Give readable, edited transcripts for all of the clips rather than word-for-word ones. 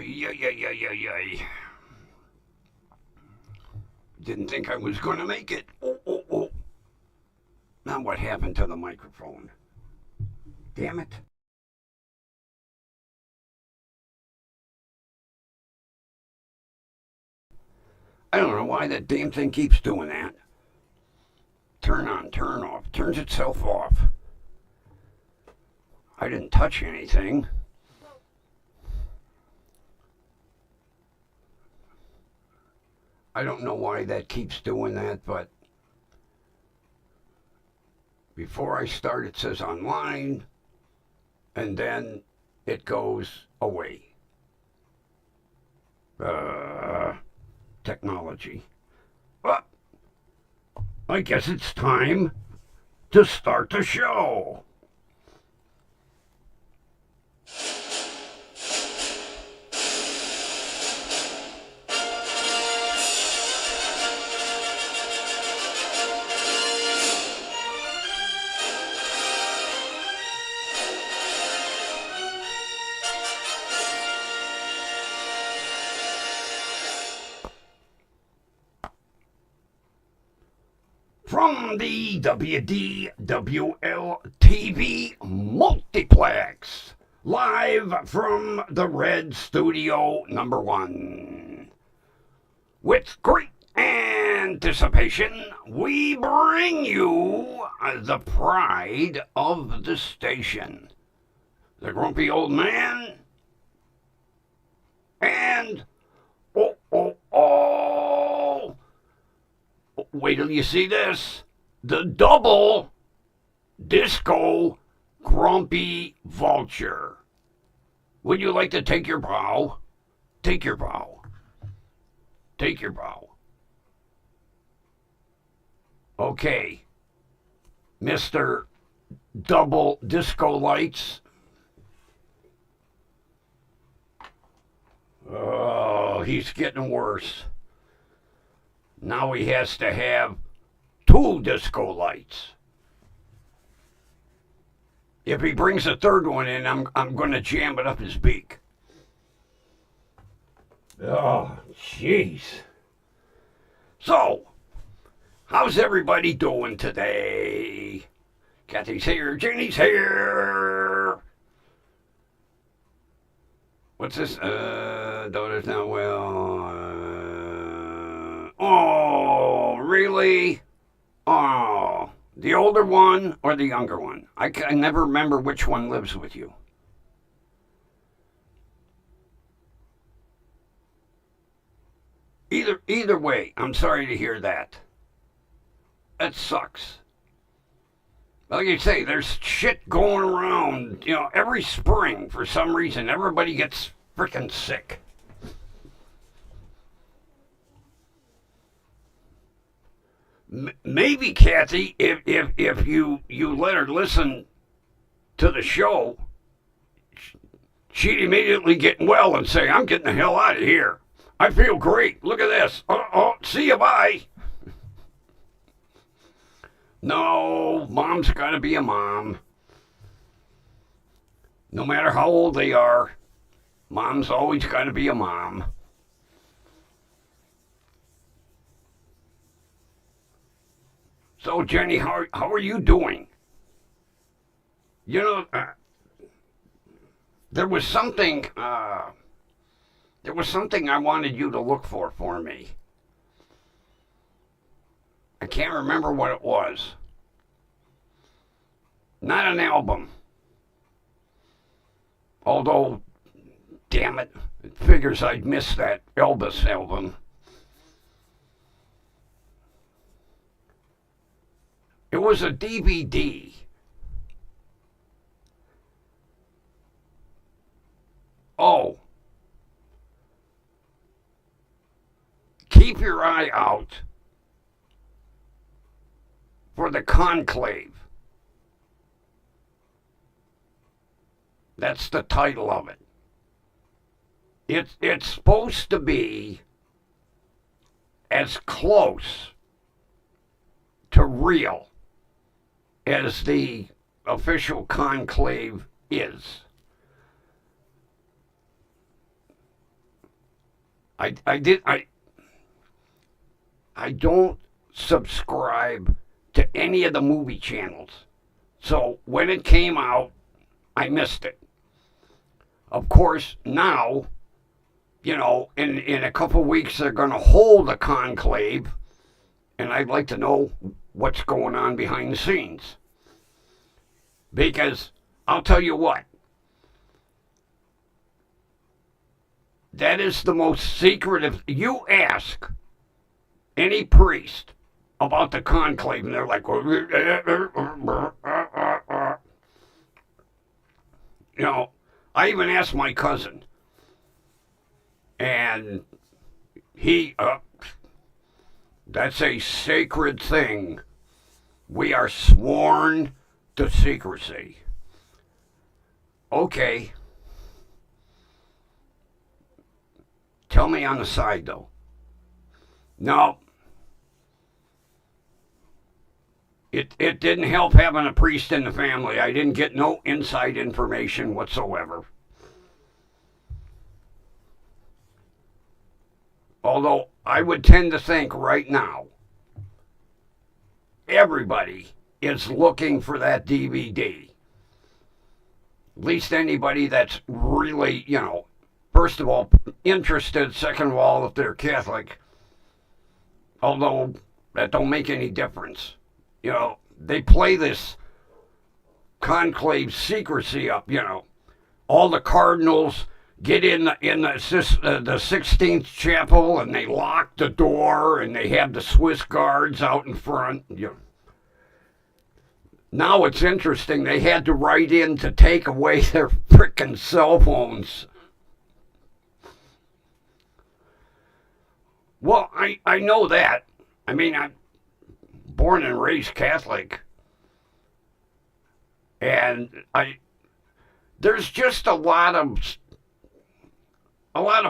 Ay. Didn't think I was going to make it. Oh. Now what happened to the microphone? Damn it. I don't know why that damn thing keeps doing that. Turn on, turn off, turns itself off. I didn't touch anything. I don't know why that keeps doing that, but before I start it says online, and then it goes away. Technology. Well, I guess it's time to start the show. From the WDWL TV multiplex, live from the Red Studio #1. With great anticipation, we bring you the pride of the station, the grumpy old man, and wait till you see this. The double disco grumpy vulture. Would you like to take your bow? Take your bow. Take your bow. Okay. Mr. Double Disco Lights. Oh, he's getting worse. Now he has to have 2 disco lights. If he brings a third one in, I'm going to jam it up his beak. Oh, jeez. So, how's everybody doing today? Kathy's here, Jenny's here. What's this? Daughter's not well. Oh, really? Oh, the older one or the younger one? I never remember which one lives with you. Either way, I'm sorry to hear that. That sucks. Like you say, there's shit going around. You know, every spring, for some reason, everybody gets freaking sick. Maybe, Kathy, if you let her listen to the show, she'd immediately get well and say, I'm getting the hell out of here. I feel great. Look at this. See you, bye. No, mom's got to be a mom. No matter how old they are, mom's always got to be a mom. So, Jenny, how are you doing? You know, there was something I wanted you to look for me. I can't remember what it was. Not an album. Although, damn it figures I'd miss that Elvis album. It was a DVD. Oh. Keep your eye out for the Conclave. That's the title of it. It's supposed to be as close to real as the official conclave is. I don't subscribe to any of the movie channels. So when it came out, I missed it. Of course, now, in a couple weeks they're going to hold a conclave, and I'd like to know what's going on behind the scenes. Because I'll tell you what, that is the most secretive. You ask any priest about the conclave, and they're like, I even asked my cousin, and that's a sacred thing. We are sworn to secrecy. Okay. Tell me on the side, though. No. It didn't help having a priest in the family. I didn't get no inside information whatsoever. Although I would tend to think right now, everybody is looking for that DVD. At least anybody that's really, first of all, interested. Second of all, if they're Catholic. Although that don't make any difference. They play this conclave secrecy up, All the cardinals get in the 16th chapel, and they lock the door, and they have the Swiss guards out in front. Now it's interesting. They had to write in to take away their frickin' cell phones. Well, I know that. I mean, I'm born and raised Catholic. And there's just a lot of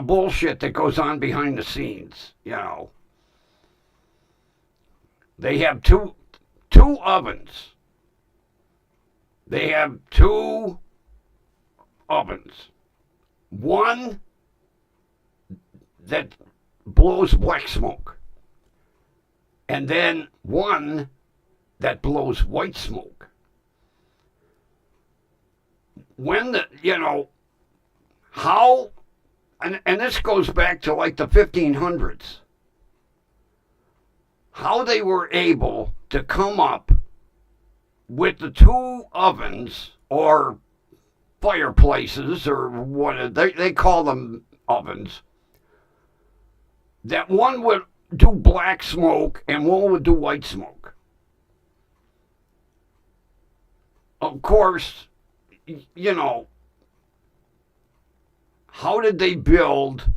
bullshit that goes on behind the scenes, They have two ovens. They have two ovens. One that blows black smoke. And then one that blows white smoke. When how, and this goes back to like the 1500s, how they were able to come up with the two ovens or fireplaces, or what they call them, ovens, that one would do black smoke and one would do white smoke. Of course, how did they build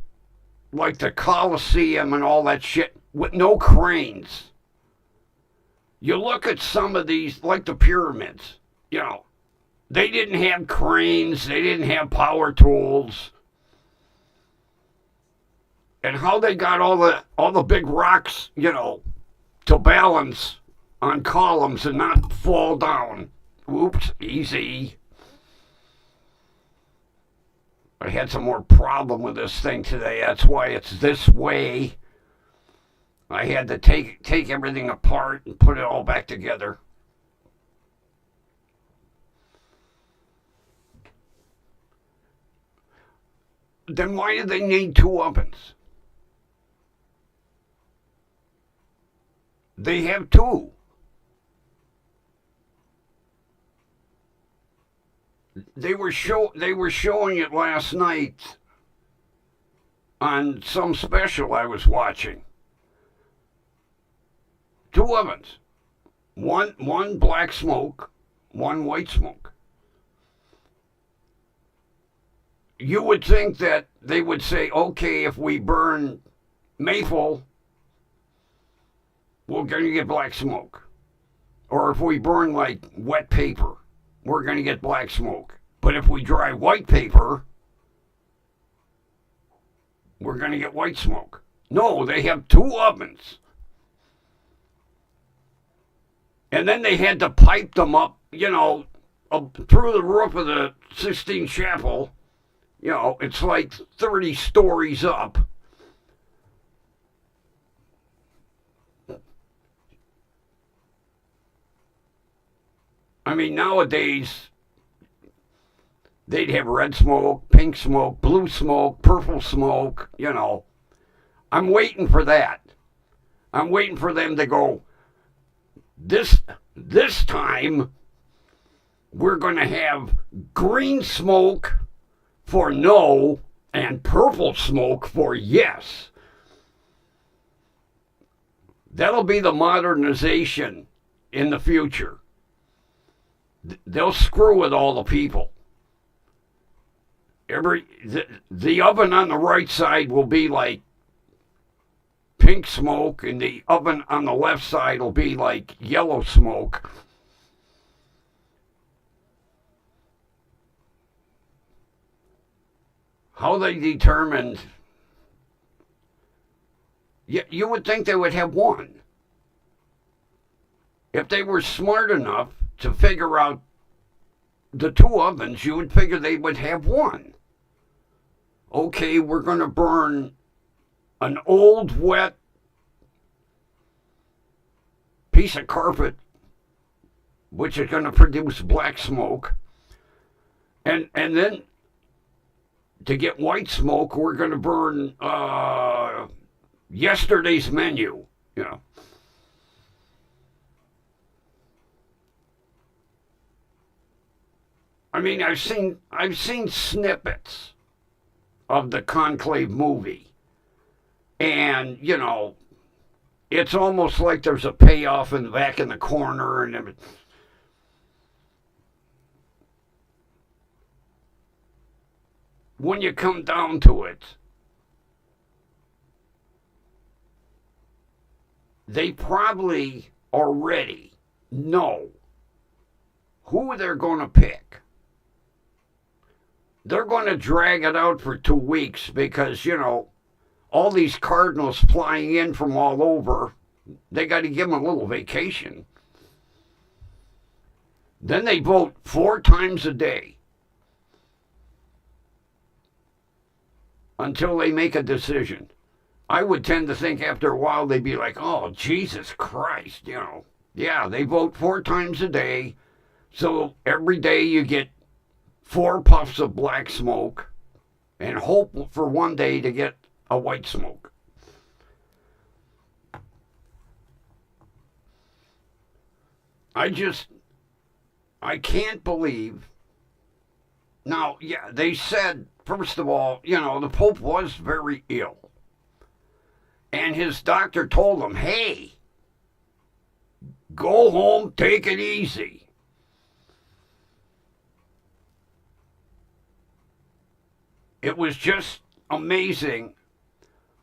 like the Colosseum and all that shit with no cranes? You look at some of these, like the pyramids, they didn't have cranes, they didn't have power tools. And how they got all the big rocks, to balance on columns and not fall down. Oops, easy. I had some more problem with this thing today. That's why it's this way. I had to take everything apart and put it all back together. Then why do they need two ovens? They have two. They were showing it last night on some special I was watching. Two ovens. One black smoke, one white smoke. You would think that they would say, okay, if we burn maple, we're going to get black smoke. Or if we burn like wet paper, we're going to get black smoke. But if we dry white paper, we're going to get white smoke. No, they have two ovens. And then they had to pipe them up, up through the roof of the Sistine Chapel. It's like 30 stories up. I mean, nowadays, they'd have red smoke, pink smoke, blue smoke, purple smoke, you know. I'm waiting for that. I'm waiting for them to go, this time we're going to have green smoke for no and purple smoke for yes. That'll be the modernization in the future. They'll screw with all the people. The oven on the right side will be like pink smoke, and the oven on the left side will be like yellow smoke. How they determined, you would think they would have one. If they were smart enough to figure out the two ovens, you would figure they would have one. Okay, we're going to burn an old, wet piece of carpet, which is going to produce black smoke. And then to get white smoke, we're going to burn yesterday's menu, you know. I mean, I've seen snippets of the Conclave movie, and you know, it's almost like there's a payoff in the back in the corner, and when you come down to it, they probably already know who they're going to pick. They're going to drag it out for 2 weeks because, you know, all these cardinals flying in from all over, they got to give them a little vacation. Then they vote 4 times a day until they make a decision. I would tend to think after a while they'd be like, oh, Jesus Christ, you know. Yeah, they vote 4 times a day, so every day you get 4 puffs of black smoke and hope for one day to get a white smoke. I can't believe. Now, yeah, they said, first of all, you know, the Pope was very ill. And his doctor told him, hey, go home, take it easy. It was just amazing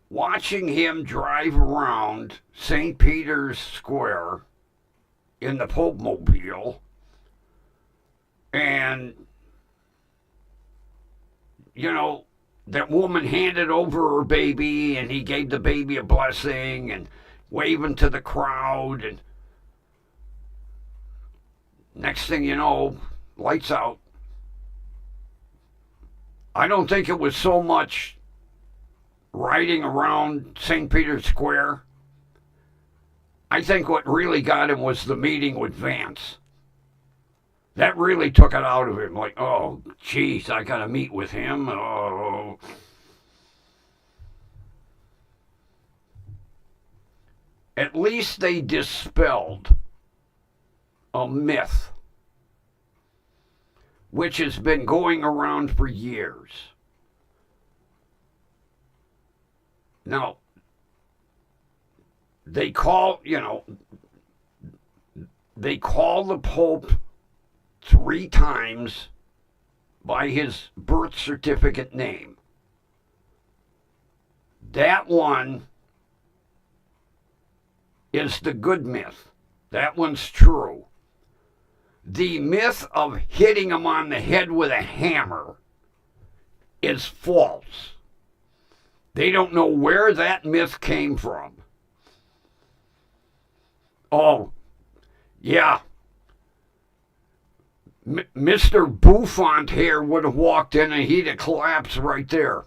watching him drive around St. Peter's Square in the Pope Mobile. And, you know, that woman handed over her baby and he gave the baby a blessing and waving to the crowd. And next thing you know, lights out. I don't think it was so much riding around St. Peter's Square. I think what really got him was the meeting with Vance. That really took it out of him. Like, oh, geez, I got to meet with him. Oh. At least they dispelled a myth which has been going around for years. Now, they call the Pope 3 times by his birth certificate name. That one is the good myth. That one's true. The myth of hitting him on the head with a hammer is false. They don't know where that myth came from. Oh, yeah. Mr. Bouffant here would have walked in and he'd have collapsed right there.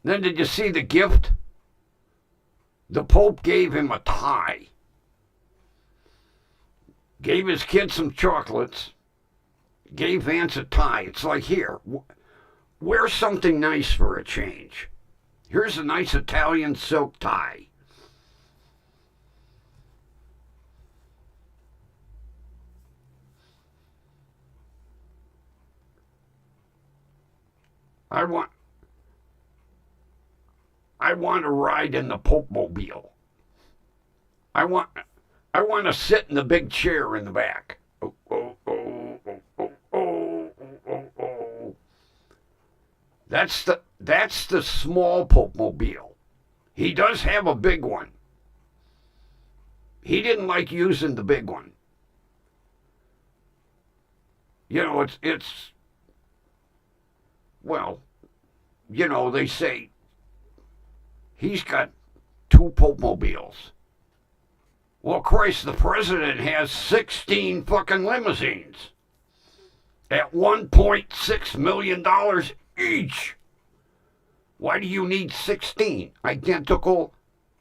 Then did you see the gift? The Pope gave him a tie. gave his kid some chocolates, gave Vance a tie. It's like, here, wear something nice for a change. Here's a nice Italian silk tie. I want to ride in the Pope Mobile. I want to sit in the big chair in the back. Oh, oh, oh, oh, oh, oh, oh, oh. That's the small Pope Mobile. He does have a big one. He didn't like using the big one. You know, it's well, you know, they say he's got two Pope Mobiles. Well, Christ, the president has 16 fucking limousines at $1.6 million each. Why do you need 16 identical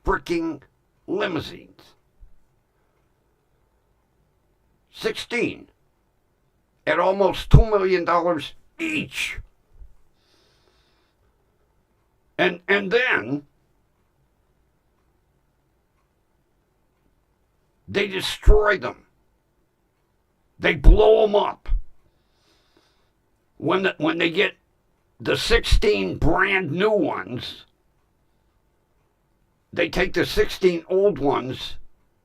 freaking limousines? 16 at almost $2 million each. And then they destroy them. They blow them up. When they get the 16 brand new ones, they take the 16 old ones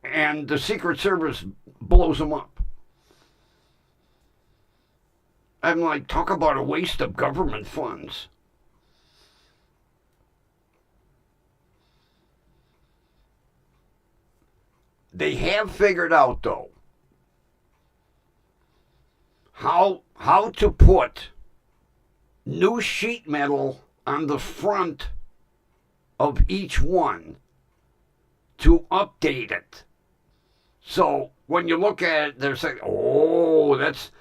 and the Secret Service blows them up. I'm like, talk about a waste of government funds. They have figured out, though, how to put new sheet metal on the front of each one to update it. So when you look at it, they're saying, oh, that's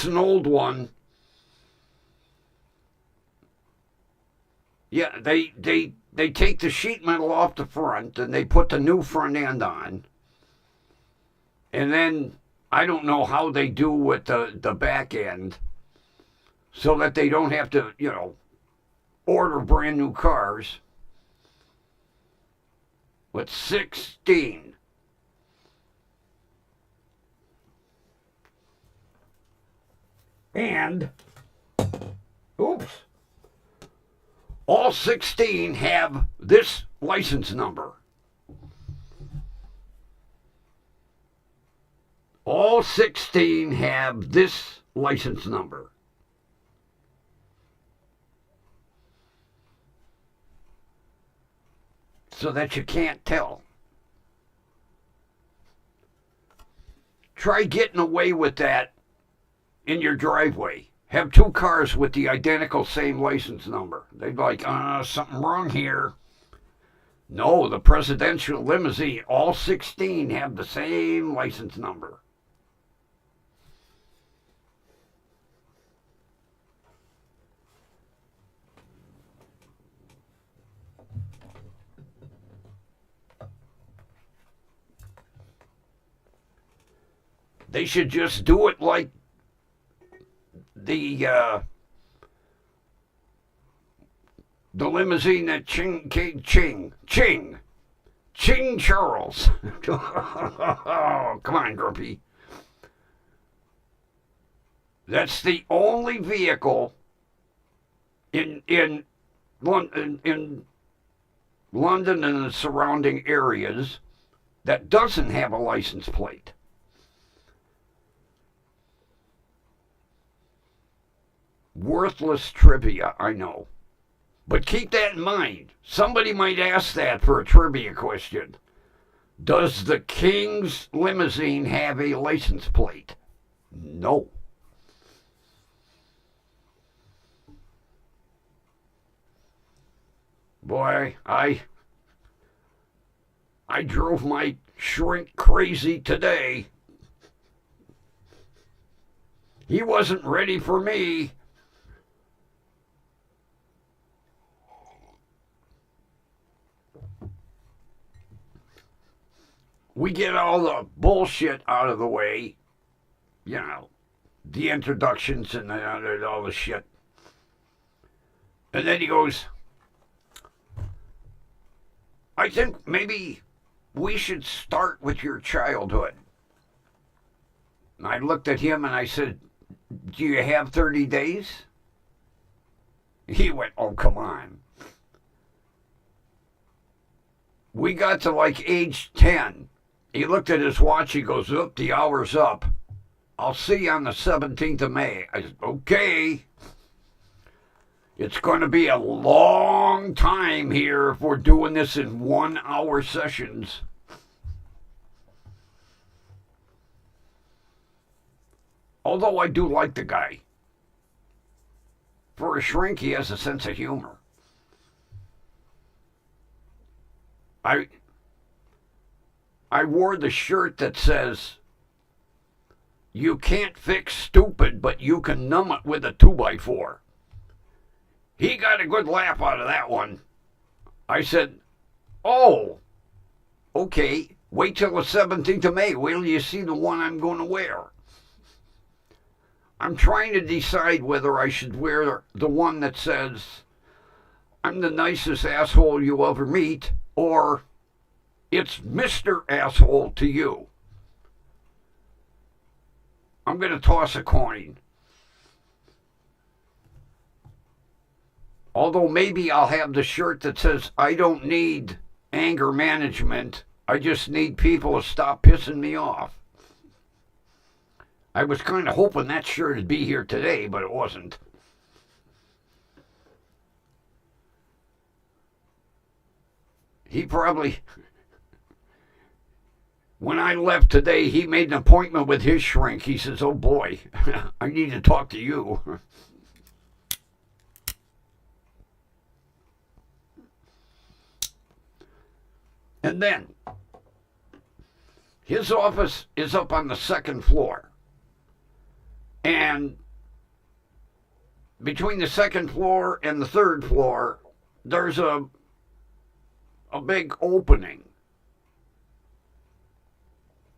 an old one. Yeah, they take the sheet metal off the front and they put the new front end on. And then I don't know how they do with the back end so that they don't have to, you know, order brand new cars. With 16. And, oops, all 16 have this license number. All 16 have this license number. So that you can't tell. Try getting away with that in your driveway. Have two cars with the identical same license number. They'd be like, something wrong here. No, the presidential limousine, all 16 have the same license number. They should just do it like the limousine that Ching Charles. Oh, come on, Grumpy. That's the only vehicle in London and the surrounding areas that doesn't have a license plate. Worthless trivia, I know. But keep that in mind. Somebody might ask that for a trivia question. Does the King's limousine have a license plate? No. Boy, I drove my shrink crazy today. He wasn't ready for me. we get all the bullshit out of the way, you know, the introductions and all the shit. And then he goes, I think maybe we should start with your childhood. And I looked at him and I said, do you have 30 days? He went, oh, come on. We got to like age 10. He looked at his watch. He goes, oop, the hour's up. I'll see you on the 17th of May. I said, okay. It's going to be a long time here if we're doing this in 1 hour sessions. Although I do like the guy. For a shrink, he has a sense of humor. I wore the shirt that says, you can't fix stupid, but you can numb it with a 2x4. He got a good laugh out of that one. I said, oh, okay, wait till the 17th of May. Wait till you see the one I'm going to wear. I'm trying to decide whether I should wear the one that says, I'm the nicest asshole you'll ever meet, or it's Mr. Asshole to you. I'm going to toss a coin. Although maybe I'll have the shirt that says, I don't need anger management. I just need people to stop pissing me off. I was kind of hoping that shirt would be here today, but it wasn't. He probably, when I left today, he made an appointment with his shrink. He says, oh boy, I need to talk to you. And then, his office is up on the 2nd floor. And between the 2nd floor and the 3rd floor, there's a big opening.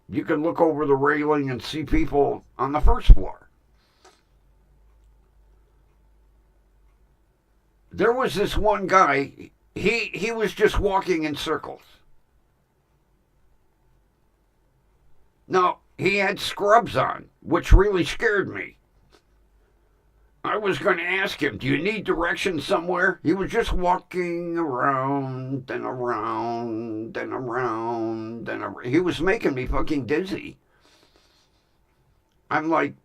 You can look over the railing and see people on the 1st floor. There was this one guy, he was just walking in circles. Now, he had scrubs on, which really scared me. I was going to ask him, do you need directions somewhere? He was just walking around and around and around and around. He was making me fucking dizzy. I'm like,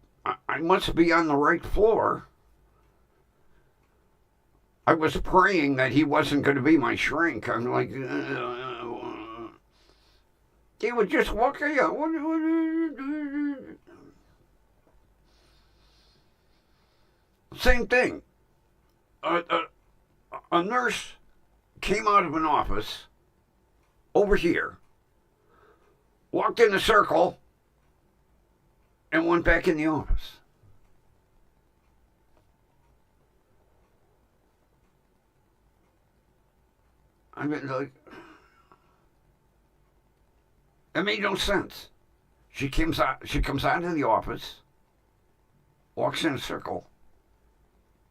I must be on the right floor. I was praying that he wasn't going to be my shrink. I'm like, he was just walking out. Same thing. A nurse came out of an office over here, walked in a circle, and went back in the office. I mean, like, it made no sense. She comes out of the office, walks in a circle,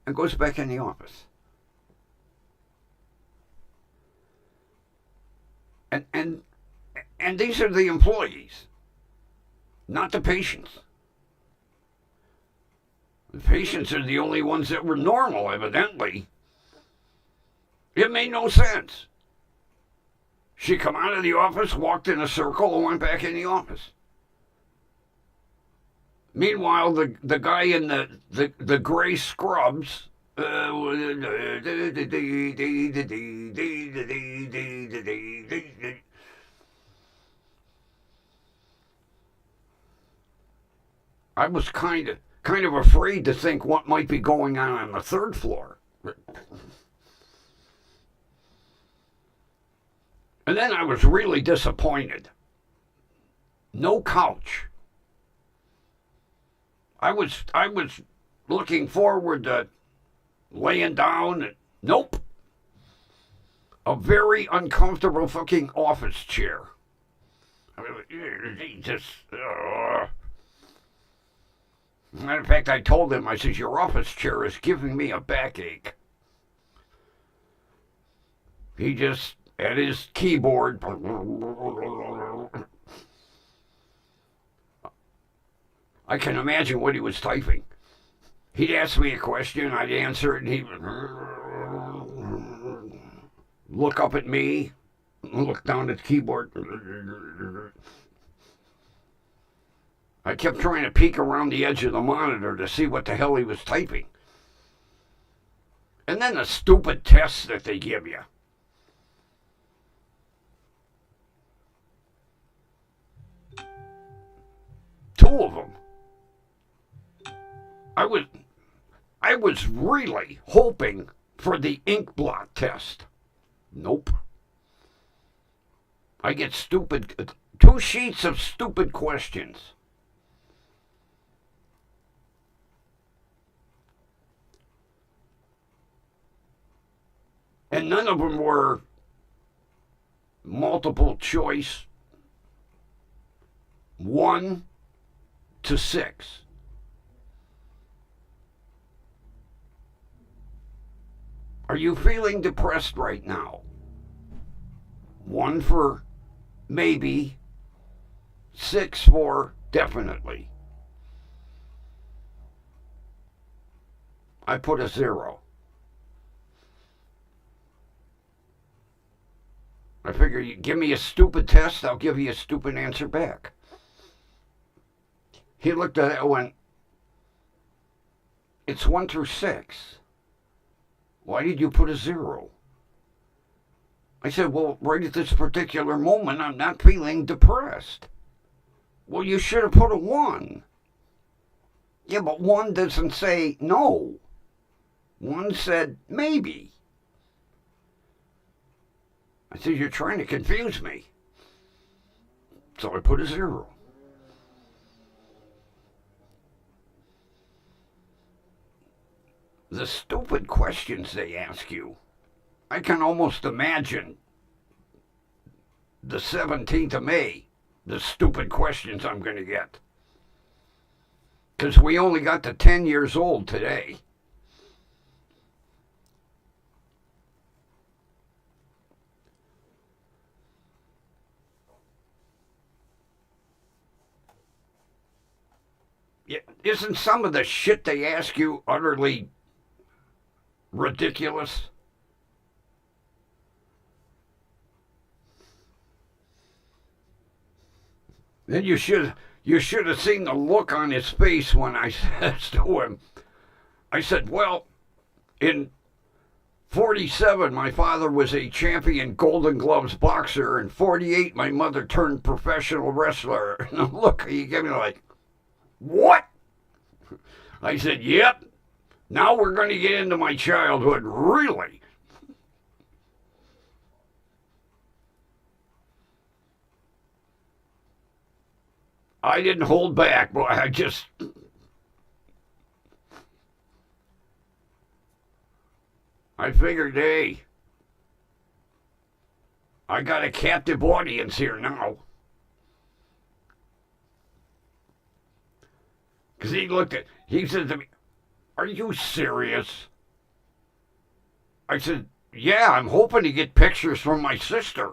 and goes back in the office. And these are the employees, not the patients. The patients are the only ones that were normal, evidently. It made no sense. She come out of the office, walked in a circle, and went back in the office. Meanwhile, the guy in the gray scrubs I was kind of afraid to think what might be going on the 3rd floor. And then I was really disappointed. No couch. I was looking forward to laying down. Nope. A very uncomfortable fucking office chair. He just. Matter of fact, I told him, I said, your office chair is giving me a backache. He just, at his keyboard, I can imagine what he was typing. He'd ask me a question, I'd answer it, and he'd look up at me, look down at the keyboard. I kept trying to peek around the edge of the monitor to see what the hell he was typing. And then the stupid tests that they give you. Two of them. I was really hoping for the ink blot test. Nope. I get stupid, 2 sheets of stupid questions. And none of them were multiple choice 1 to 6. Are you feeling depressed right now? 1 for maybe, 6 for definitely. I put a 0. I figure you give me a stupid test, I'll give you a stupid answer back. He looked at it and went, it's 1 through 6. Why did you put a 0? I said, well, right at this particular moment, I'm not feeling depressed. Well, you should have put a 1. Yeah, but 1 doesn't say no. 1 said maybe. I said, you're trying to confuse me. So I put a 0. The stupid questions they ask you. I can almost imagine the 17th of May, the stupid questions I'm going to get. Because we only got to 10 years old today. Yeah, isn't some of the shit they ask you utterly ridiculous? Then you should have seen the look on his face when I said to him, I said, well, in 47, my father was a champion Golden Gloves boxer. In 48, my mother turned professional wrestler. And the look he gave me like, what? I said, yep. Now we're going to get into my childhood, really. I didn't hold back, boy. I figured, hey, I got a captive audience here now. Because he said to me, are you serious? I said, yeah, I'm hoping to get pictures from my sister.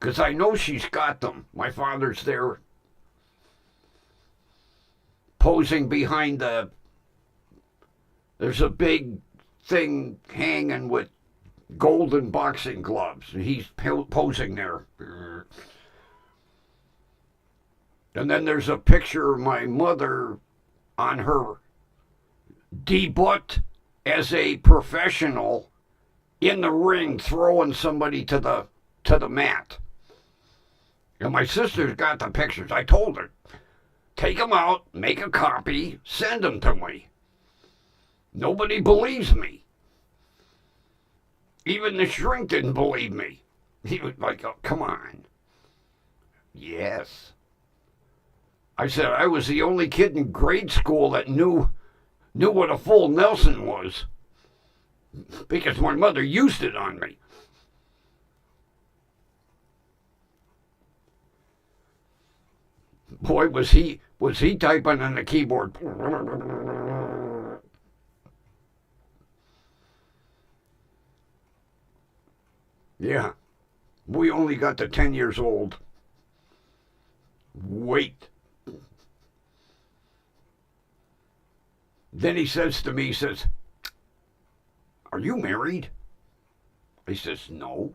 Because I know she's got them. My father's there posing behind there's a big thing hanging with golden boxing gloves. And he's posing there. And then there's a picture of my mother on her debut as a professional in the ring throwing somebody to the mat. And my sister's got the pictures. I told her, take them out, make a copy, send them to me. Nobody believes me. Even the shrink didn't believe me. He was like, oh, come on. Yes. I said I was the only kid in grade school that knew what a full Nelson was. Because my mother used it on me. Boy, was he typing on the keyboard. Yeah, we only got to 10 years old. Wait. Then he says to me, he says, "Are you married?" I says, "No."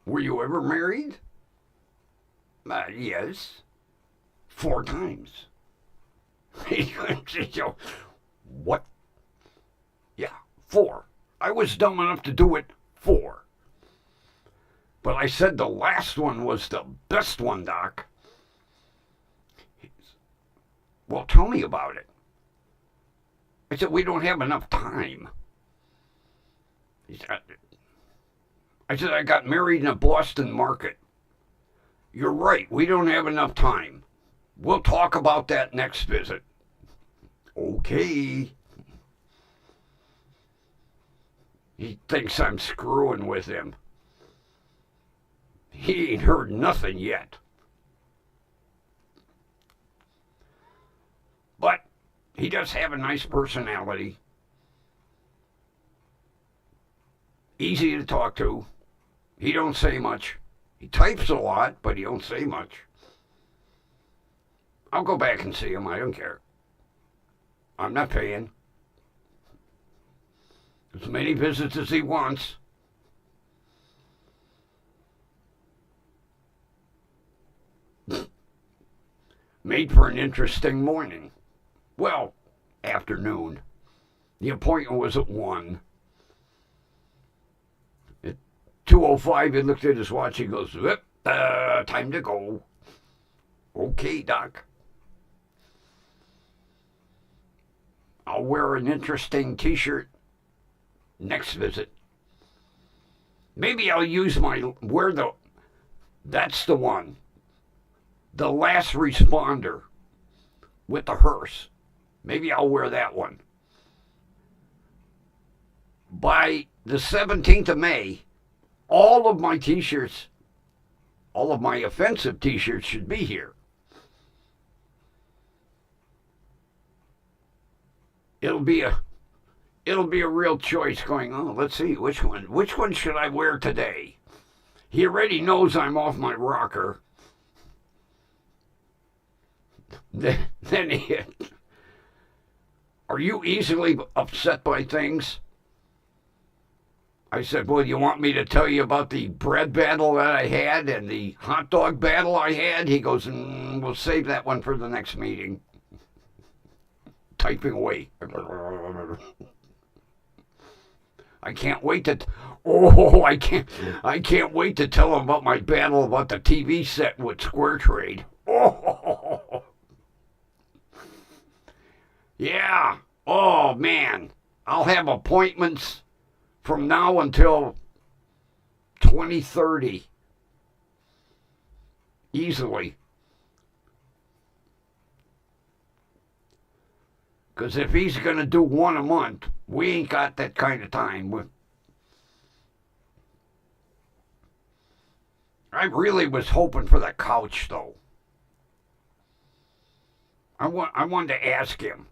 "Were you ever married?" "Yes, 4 times." He goes, "What?" "Yeah, 4. I was dumb enough to do it 4. But I said the last one was the best one, Doc." "Well, tell me about it." I said, "We don't have enough time." I said, "I got married in a Boston market." "You're right. We don't have enough time. We'll talk about that next visit." Okay. He thinks I'm screwing with him. He ain't heard nothing yet. But he does have a nice personality. Easy to talk to. He don't say much. He types a lot, but he don't say much. I'll go back and see him. I don't care. I'm not paying. As many visits as he wants. Made for an interesting morning. Well, afternoon. The appointment was at 1. At 2:05, he looked at his watch. He goes, "Time to go." "Okay, Doc. I'll wear an interesting t-shirt next visit. Maybe I'll use that's the one. The last responder with the hearse. Maybe I'll wear that one. By the 17th of May, all of my t-shirts, all of my offensive t-shirts should be here. It'll be a real choice going, oh, let's see, which one should I wear today? He already knows I'm off my rocker. Then are you easily upset by things? I said, well, you want me to tell you about the bread battle that I had and the hot dog battle I had? He goes, we'll save that one for the next meeting. Typing away. I can't wait to. I can't wait to tell him about my battle about the TV set with Square Trade. Oh, yeah. Oh man, I'll have appointments from now until 2030. Easily. Because if he's going to do one a month, we ain't got that kind of time. I really was hoping for the couch, though. I wanted to ask him,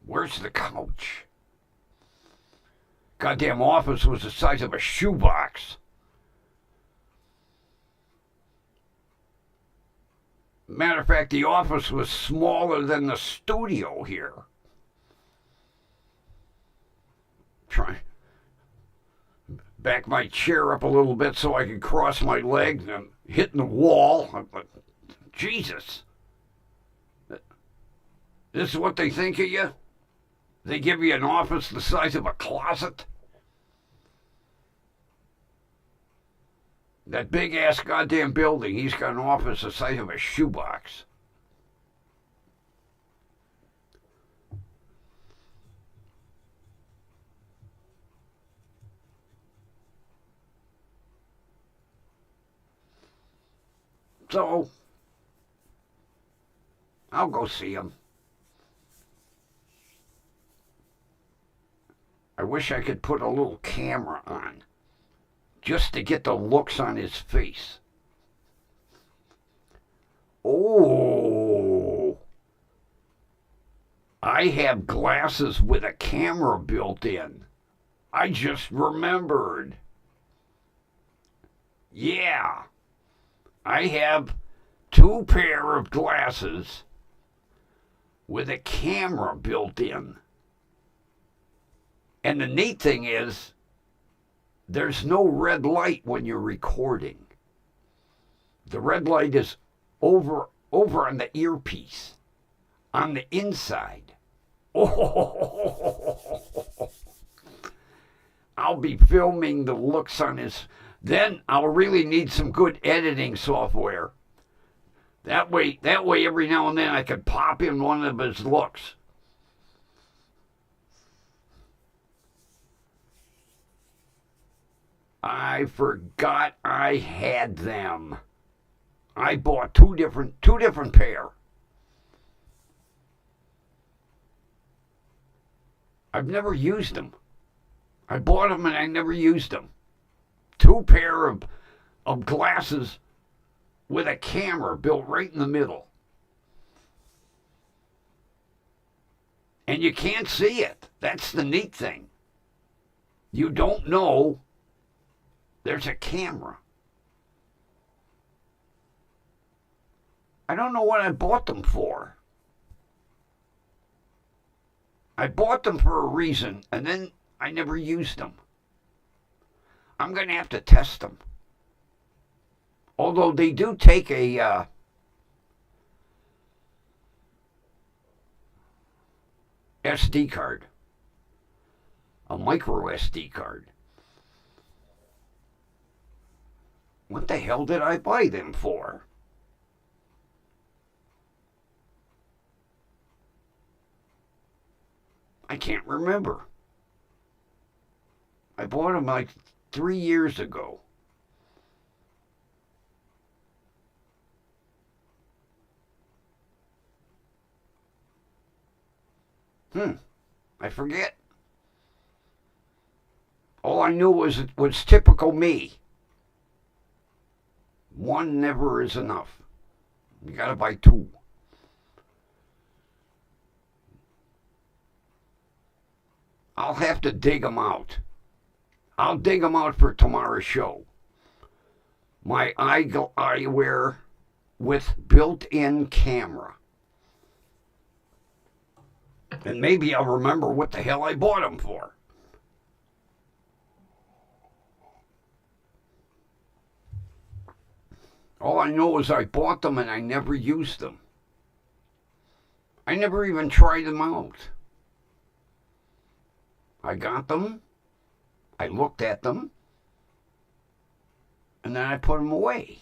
where's the couch? Goddamn office was the size of a shoebox. Matter of fact, the office was smaller than the studio here. Try back my chair up a little bit so I could cross my legs. I'm hitting the wall. Jesus. This is what they think of you? They give you an office the size of a closet? That big-ass goddamn building, he's got an office the size of a shoebox. So, I'll go see him. I wish I could put a little camera on just to get the looks on his face. Oh, I have glasses with a camera built in. I just remembered. Yeah, I have 2 pair of glasses with a camera built in. And the neat thing is, there's no red light when you're recording. The red light is over on the earpiece, on the inside. Oh, I'll be filming the looks on his. Then I'll really need some good editing software. That way, every now and then I could pop in one of his looks. I forgot I had them. I bought two different pair. I've never used them. I bought them and I never used them. 2 pair of glasses with a camera built right in the middle. And you can't see it. That's the neat thing. You don't know there's a camera. I don't know what I bought them for. I bought them for a reason, and then I never used them. I'm going to have to test them. Although they do take a SD card, a micro SD card. What the hell did I buy them for? I can't remember. I bought them like 3 years ago. I forget. All I knew was it was typical me. One never is enough. You gotta buy 2. I'll have to dig them out. I'll dig them out for tomorrow's show. My eyewear with built-in camera. And maybe I'll remember what the hell I bought them for. All I know is I bought them and I never used them. I never even tried them out. I got them, I looked at them, and then I put them away.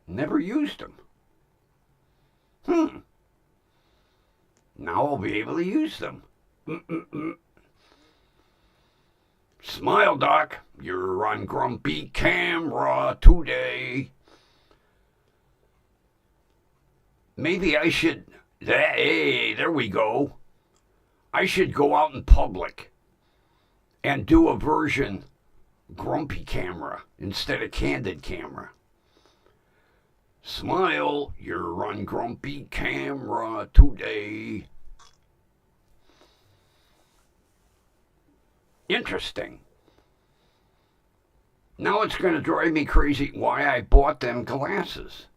Never used them. Now I'll be able to use them. Smile, Doc. You're on grumpy camera today. Maybe I should. Hey, there we go. I should go out in public and do a version grumpy camera instead of candid camera. Smile, you're on grumpy camera today. Interesting. Now it's going to drive me crazy why I bought them glasses.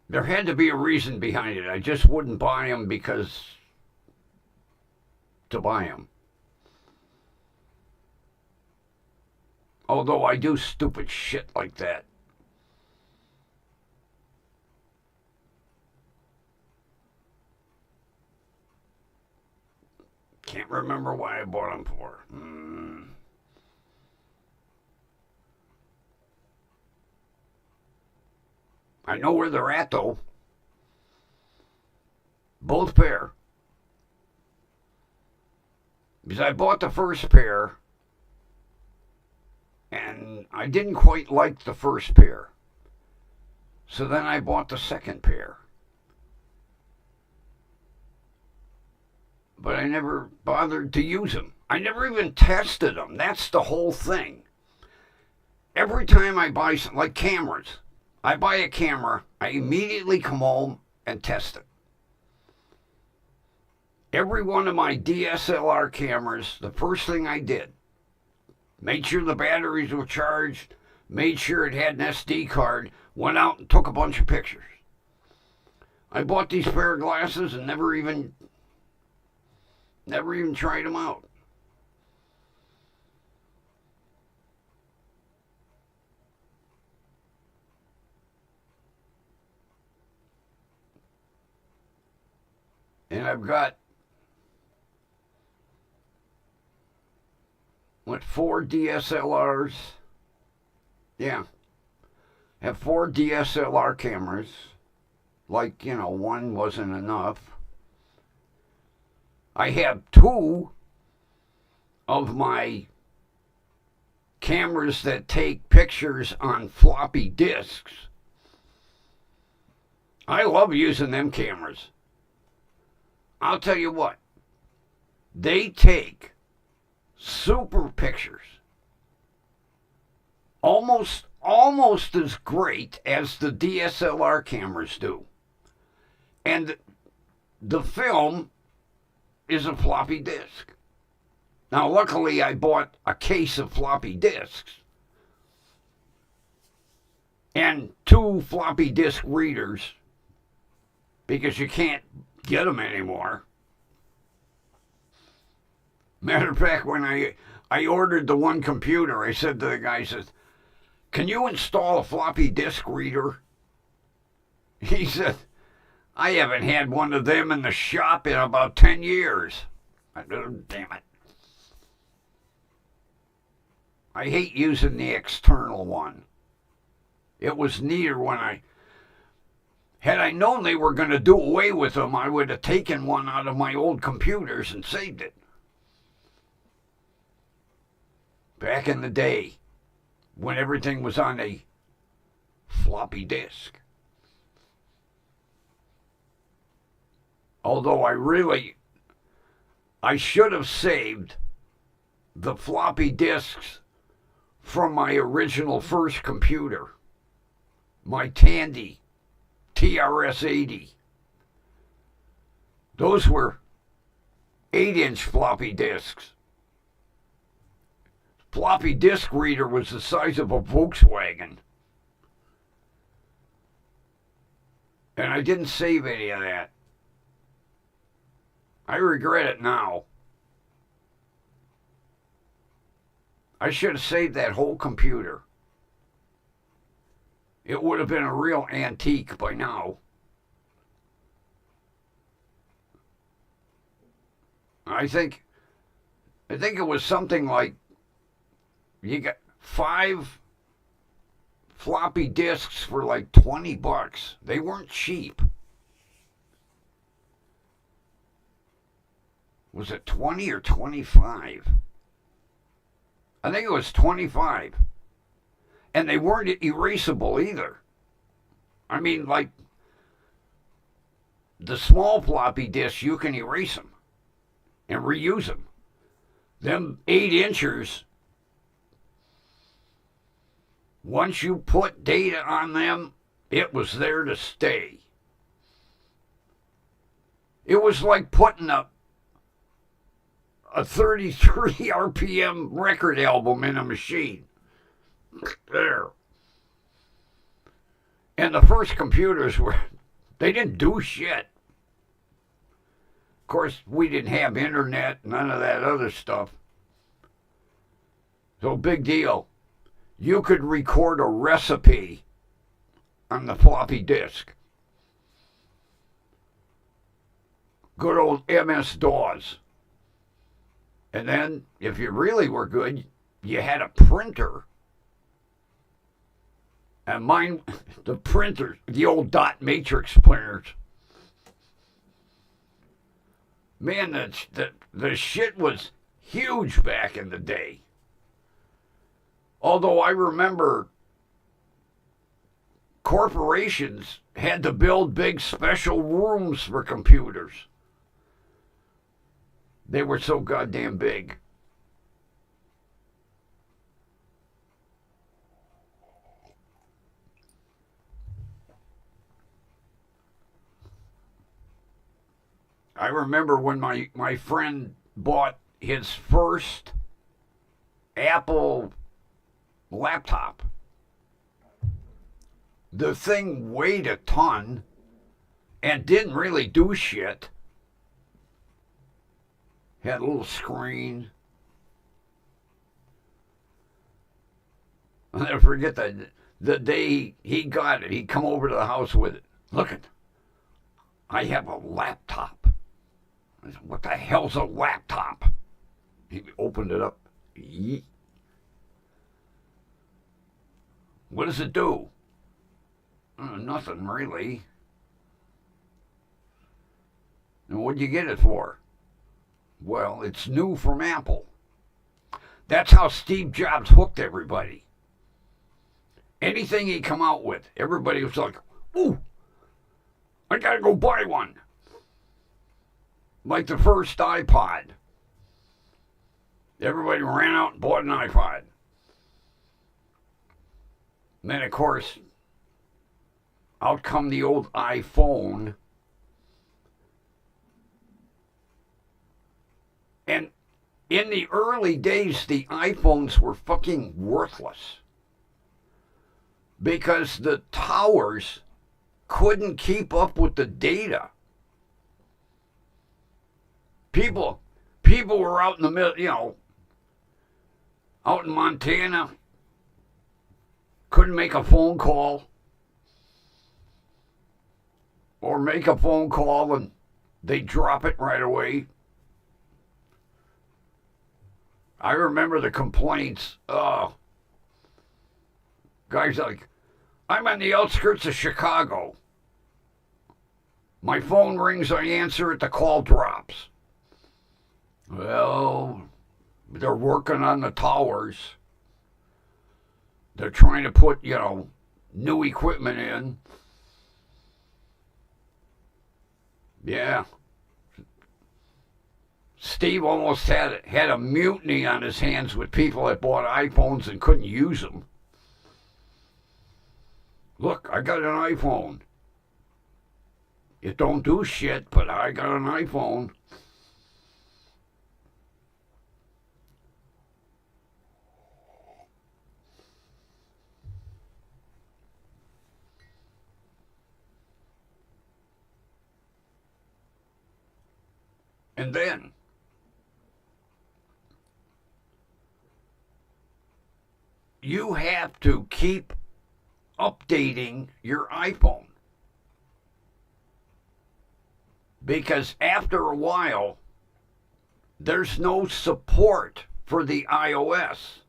There had to be a reason behind it. I just wouldn't buy them because to buy them. Although I do stupid shit like that. Can't remember why I bought them for. I know where they're at, though. Both pair. Because I bought the first pair, and I didn't quite like the first pair. So then I bought the second pair. But I never bothered to use them. I never even tested them. That's the whole thing. Every time I buy something, like cameras, I buy a camera, I immediately come home and test it. Every one of my DSLR cameras, the first thing I did, made sure the batteries were charged, made sure it had an SD card, went out and took a bunch of pictures. I bought these pair of glasses and never even tried them out. And I've got, 4 DSLRs? Yeah. I have 4 DSLR cameras. Like, one wasn't enough. I have 2 of my cameras that take pictures on floppy disks. I love using them cameras. I'll tell you what, they take super pictures. Almost as great as the DSLR cameras do. And the film is a floppy disk. Now, luckily, I bought a case of floppy disks and 2 floppy disk readers because you can't get them anymore. Matter of fact, when I ordered the one computer, I said to the guy, I said, "Can you install a floppy disk reader?" He said, "I haven't had one of them in the shop in about 10 years. I said, "Damn it. I hate using the external one. It was neater when had I known they were going to do away with them, I would have taken one out of my old computers and saved it. Back in the day, when everything was on a floppy disk. Although I should have saved the floppy disks from my original first computer, my Tandy TRS-80. Those were 8-inch floppy disks. Floppy disk reader was the size of a Volkswagen. And I didn't save any of that. I regret it now. I should have saved that whole computer. It would have been a real antique by now. I think it was something like you got 5 floppy disks for like $20. They weren't cheap. Was it 20 or 25? I think it was 25. And they weren't erasable either. I mean, like, the small floppy disks, you can erase them and reuse them. Them 8-inchers, once you put data on them, it was there to stay. It was like putting a 33 RPM record album in a machine. There. And the first computers they didn't do shit. Of course, we didn't have internet, none of that other stuff. So big deal. You could record a recipe on the floppy disk. Good old MS-DOS. And then, if you really were good, you had a printer. And mine, the printers, the old dot matrix printers. Man, the shit was huge back in the day. Although I remember corporations had to build big special rooms for computers. They were so goddamn big. I remember when my friend bought his first Apple laptop. The thing weighed a ton and didn't really do shit. Had a little screen. I'll never forget the day he got it. He come over to the house with it. Look at, I have a laptop. I said, what the hell's a laptop? He opened it up. Yeet. What does it do? Nothing really. And what'd you get it for? Well, it's new from Apple. That's how Steve Jobs hooked everybody. Anything he come out with, everybody was like, ooh, I gotta go buy one. Like the first iPod. Everybody ran out and bought an iPod. And then, of course, out come the old iPhone. And in the early days, the iPhones were fucking worthless. Because the towers couldn't keep up with the data. People were out in the middle, out in Montana, couldn't make a phone call. Or make a phone call and they drop it right away. I remember the complaints. Guys like, I'm on the outskirts of Chicago. My phone rings, I answer it, the call drops. Well, they're working on the towers. They're trying to put, new equipment in. Yeah. Steve almost had a mutiny on his hands with people that bought iPhones and couldn't use them. Look, I got an iPhone. It don't do shit, but I got an iPhone. And then, you have to keep updating your iPhone. Because after a while, there's no support for the iOS.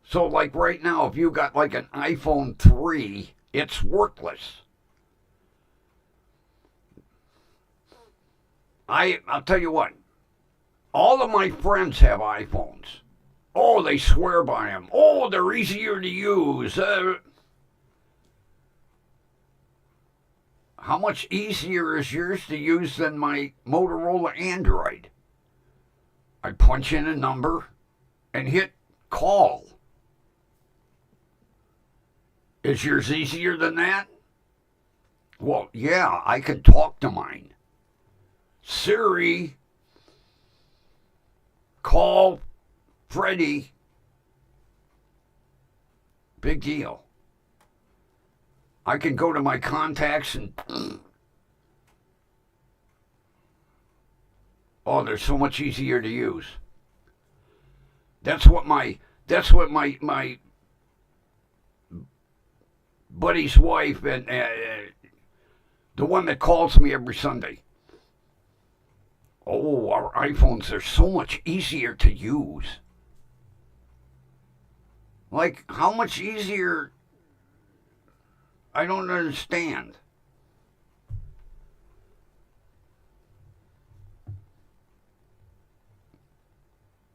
So like right now, if you got like an iPhone 3, it's worthless. I'll tell you what, all of my friends have iPhones. Oh, they swear by them. Oh, they're easier to use. How much easier is yours to use than my Motorola Android? I punch in a number and hit call. Is yours easier than that? Well, yeah, I can talk to mine. Siri, call Freddie. Big deal. I can go to my contacts and oh, they're so much easier to use. That's what my buddy's wife and the one that calls me every Sunday. Oh, our iPhones are so much easier to use. Like, how much easier? I don't understand.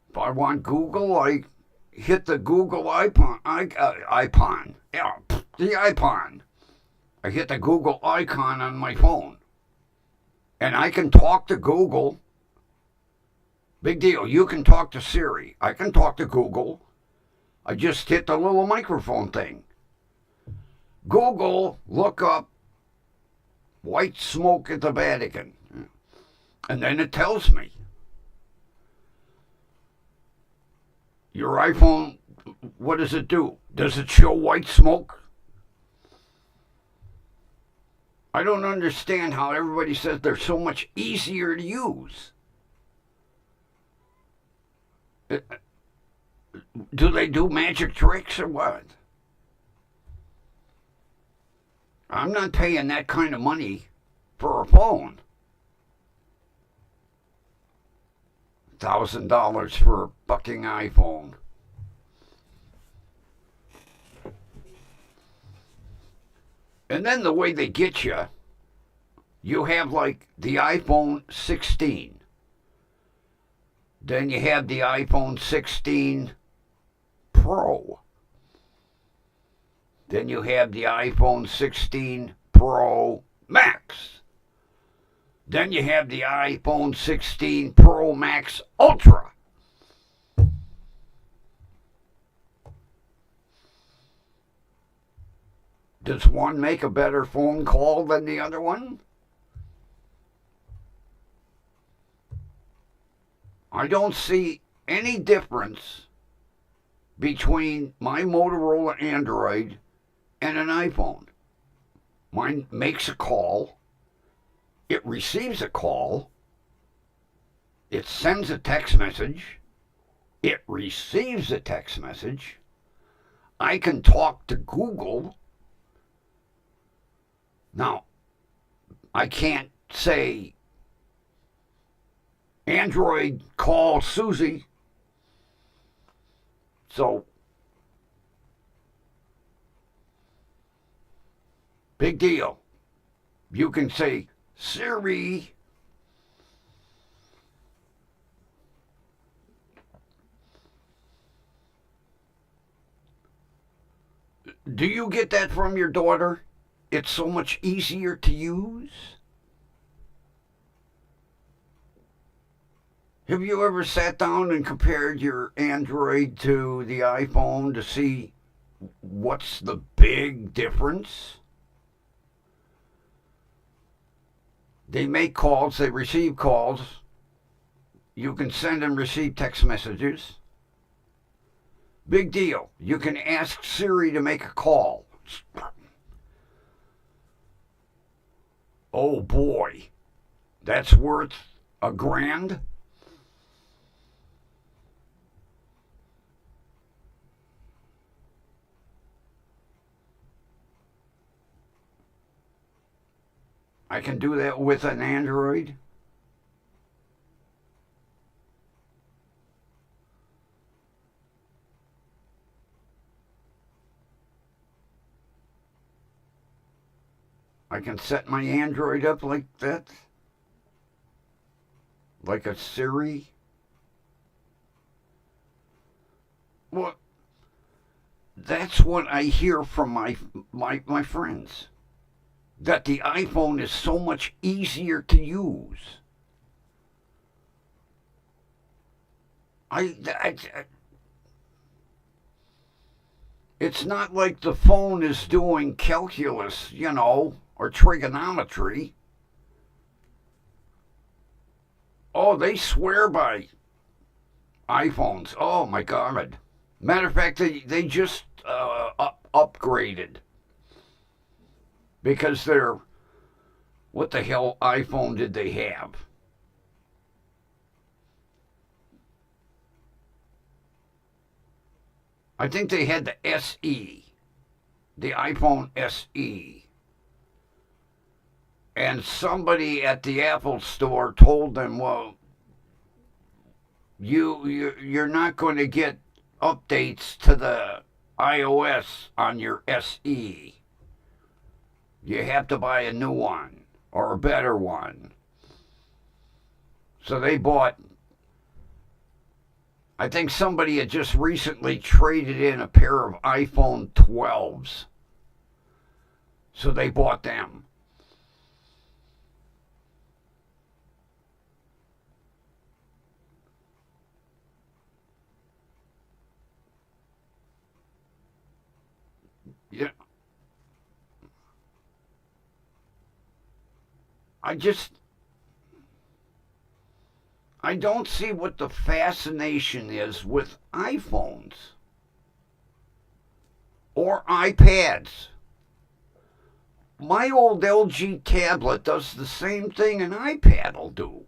If I want Google, I hit the Google icon. Yeah, the icon. I hit the Google icon on my phone. And I can talk to Google. Big deal. You can talk to Siri. I can talk to Google. I just hit the little microphone thing. Google, look up white smoke at the Vatican. And then it tells me your iPhone, what does it do? Does it show white smoke? I don't understand how everybody says they're so much easier to use. Do they do magic tricks or what? I'm not paying that kind of money for a phone. $1,000 for a fucking iPhone. And then the way they get you, you have like the iPhone 16. Then you have the iPhone 16 Pro. Then you have the iPhone 16 Pro Max. Then you have the iPhone 16 Pro Max Ultra. Does one make a better phone call than the other one? I don't see any difference between my Motorola Android and an iPhone. Mine makes a call, it receives a call, it sends a text message, it receives a text message. I can talk to Google. Now, I can't say, Android, call Susie. So, big deal. You can say, Siri. Do you get that from your daughter? It's so much easier to use? Have you ever sat down and compared your Android to the iPhone to see what's the big difference? They make calls, they receive calls. You can send and receive text messages. Big deal. You can ask Siri to make a call. Oh boy, that's worth $1,000? I can do that with an Android. I can set my Android up like that. Like a Siri. Well, that's what I hear from my friends. That the iPhone is so much easier to use. It's not like the phone is doing calculus, or trigonometry. Oh, they swear by iPhones. Oh my God. Matter of fact, they just upgraded because they're, what the hell iPhone did they have? I think they had the SE, the iPhone SE. And somebody at the Apple store told them, well, you're not going to get updates to the iOS on your SE. You have to buy a new one or a better one. So they bought, I think somebody had just recently traded in a pair of iPhone 12s. So they bought them. Yeah. I just, I don't see what the fascination is with iPhones or iPads. My old LG tablet does the same thing an iPad will do.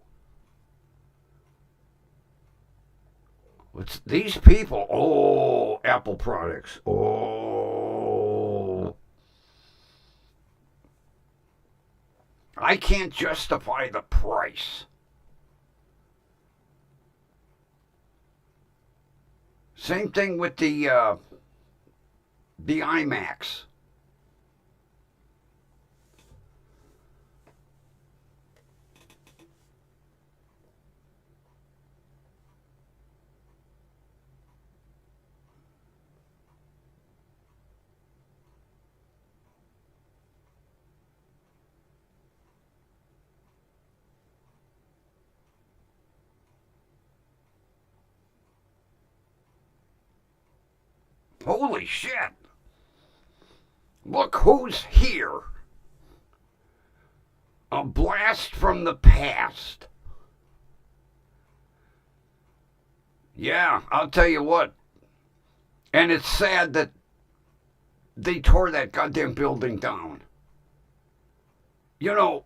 It's these people, oh, Apple products, oh. I can't justify the price. Same thing with the iMacs. Holy shit! Look who's here. A blast from the past. Yeah, I'll tell you what. And it's sad that they tore that goddamn building down. You know,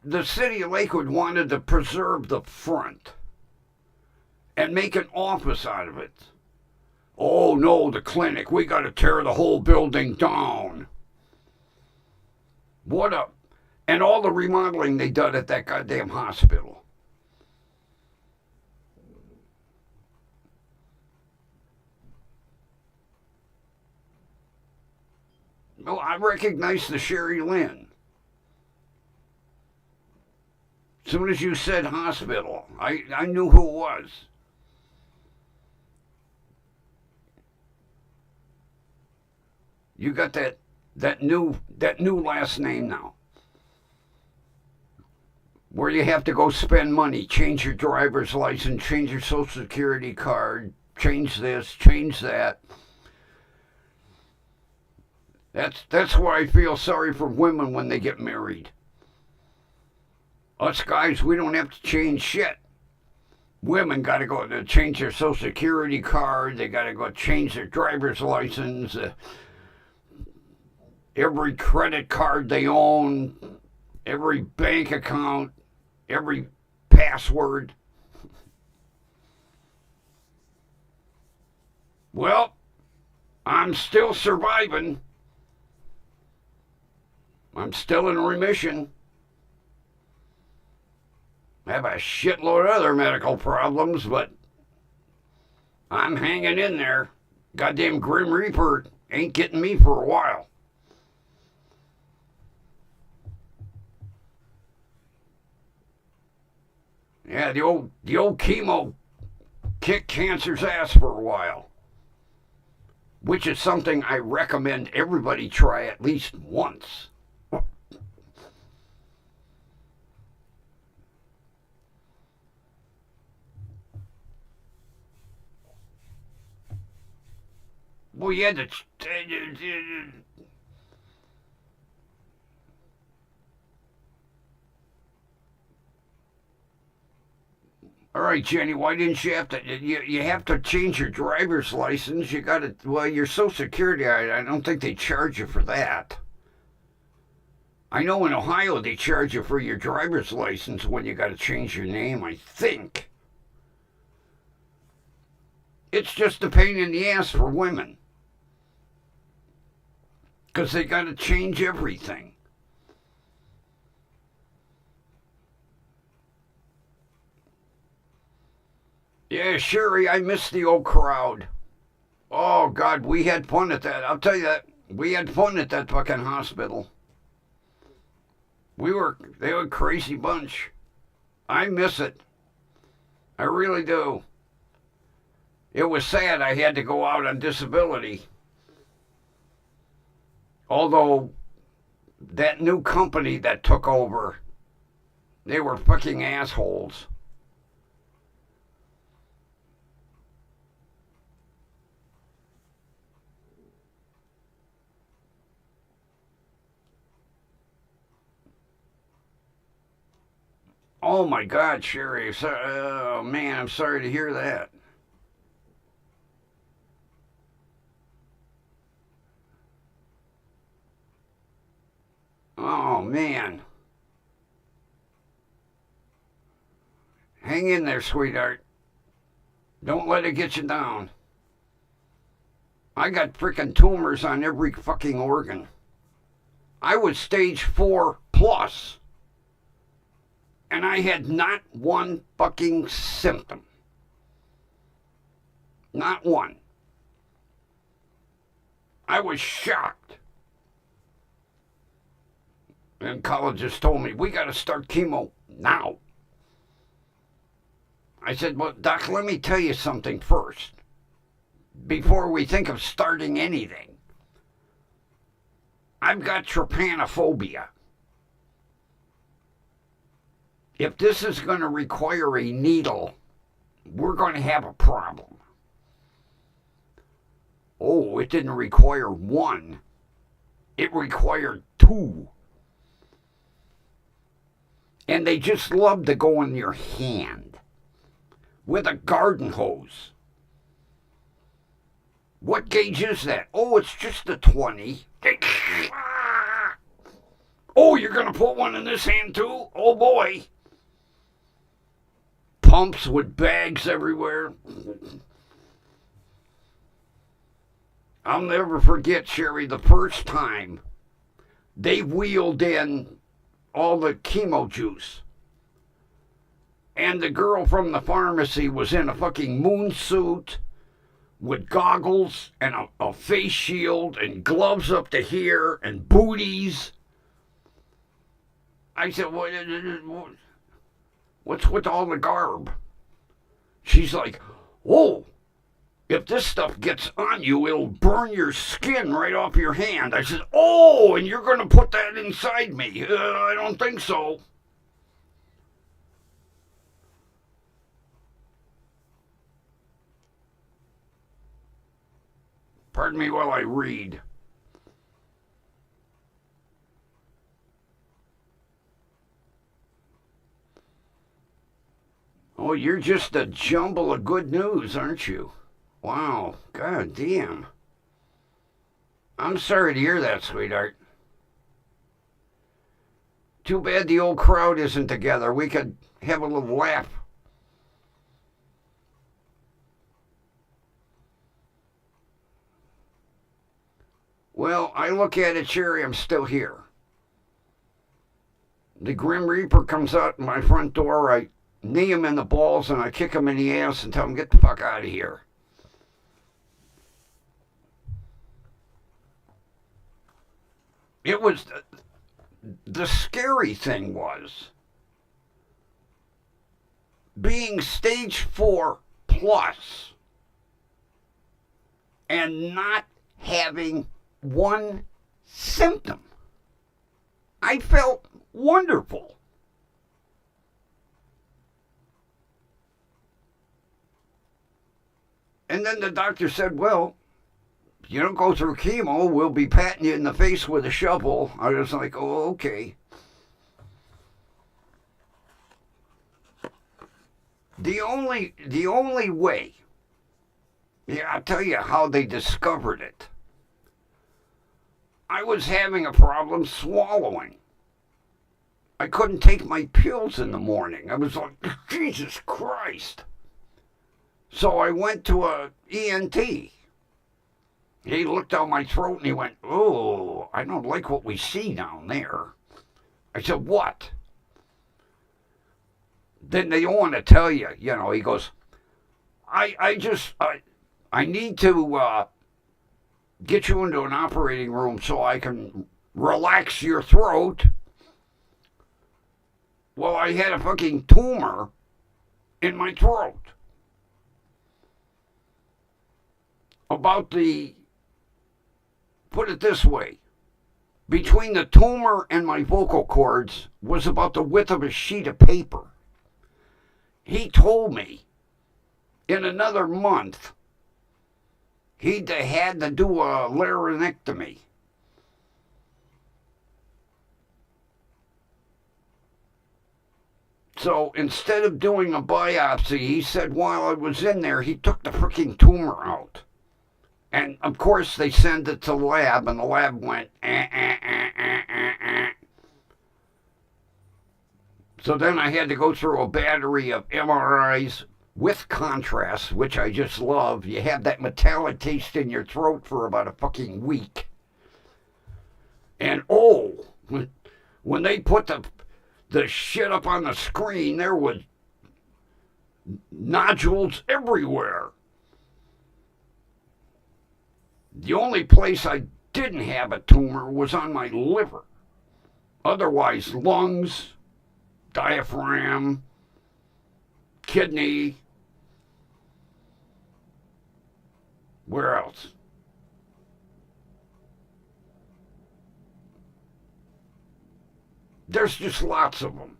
the city of Lakewood wanted to preserve the front and make an office out of it. Oh no, the clinic, we gotta tear the whole building down. What a. And all the remodeling they done at that goddamn hospital. Oh, I recognize the Sherry Lynn. As soon as you said hospital, I knew who it was. You got that new last name now, where you have to go spend money, change your driver's license, change your social security card, change this, change that. That's why I feel sorry for women when they get married. Us guys, we don't have to change shit. Women got to go to change their social security card. They got to go change their driver's license. Every credit card they own, every bank account, every password. Well, I'm still surviving. I'm still in remission. I have a shitload of other medical problems, but I'm hanging in there. Goddamn Grim Reaper ain't getting me for a while. Yeah, the old chemo kicked cancer's ass for a while, which is something I recommend everybody try at least once. Well, you had to. All right, Jenny, why didn't you have to? You have to change your driver's license. You got to. Well, your Social Security, I don't think they charge you for that. I know in Ohio they charge you for your driver's license when you got to change your name, I think. It's just a pain in the ass for women. Because they got to change everything. Yeah, Sherry, I miss the old crowd. Oh, God, we had fun at that. I'll tell you that. We had fun at that fucking hospital. They were a crazy bunch. I miss it. I really do. It was sad I had to go out on disability. Although, that new company that took over, they were fucking assholes. Oh my God, Sherry. Oh man, I'm sorry to hear that. Oh man. Hang in there, sweetheart. Don't let it get you down. I got freaking tumors on every fucking organ. I was stage 4 plus, and I had not one fucking symptom. Not one. I was shocked. And oncologist told me, we got to start chemo now. I said, well, Doc, let me tell you something first before we think of starting anything. I've got trypanophobia. If this is going to require a needle, we're going to have a problem. Oh, it didn't require one. It required 2. And they just love to go in your hand with a garden hose. What gauge is that? Oh, it's just a 20. Oh, you're going to put one in this hand too? Oh boy. Pumps with bags everywhere. I'll never forget, Sherry, the first time they wheeled in all the chemo juice. And the girl from the pharmacy was in a fucking moon suit with goggles and a face shield and gloves up to here and booties. I said, what's with all the garb? She's like, oh, if this stuff gets on you, it'll burn your skin right off your hand. I said, oh, and you're going to put that inside me? I don't think so. Pardon me while I read. Oh, you're just a jumble of good news, aren't you? Wow, god damn. I'm sorry to hear that, sweetheart. Too bad the old crowd isn't together. We could have a little laugh. Well, I look at it, Sherry, I'm still here. The Grim Reaper comes out my front door, I knee him in the balls and I kick him in the ass and tell him, get the fuck out of here. It was, the scary thing was being stage 4 plus and not having one symptom. I felt wonderful. And then the doctor said, well, if you don't go through chemo, we'll be patting you in the face with a shovel. I was like, oh, okay. The only way, yeah, I'll tell you how they discovered it. I was having a problem swallowing. I couldn't take my pills in the morning. I was like, Jesus Christ. So I went to a ENT. He looked down my throat and he went, oh, I don't like what we see down there. I said, what? Then they don't want to tell you, he goes, I need to get you into an operating room so I can relax your throat. Well, I had a fucking tumor in my throat. Put it this way, between the tumor and my vocal cords was about the width of a sheet of paper. He told me in another month he'd had to do a laryngectomy. So instead of doing a biopsy, he said while I was in there, he took the freaking tumor out. And of course, they sent it to the lab, and the lab went, So then I had to go through a battery of MRIs with contrast, which I just love. You have that metallic taste in your throat for about a fucking week. And when they put the shit up on the screen, there was nodules everywhere. The only place I didn't have a tumor was on my liver. Otherwise, lungs, diaphragm, kidney. Where else? There's just lots of them.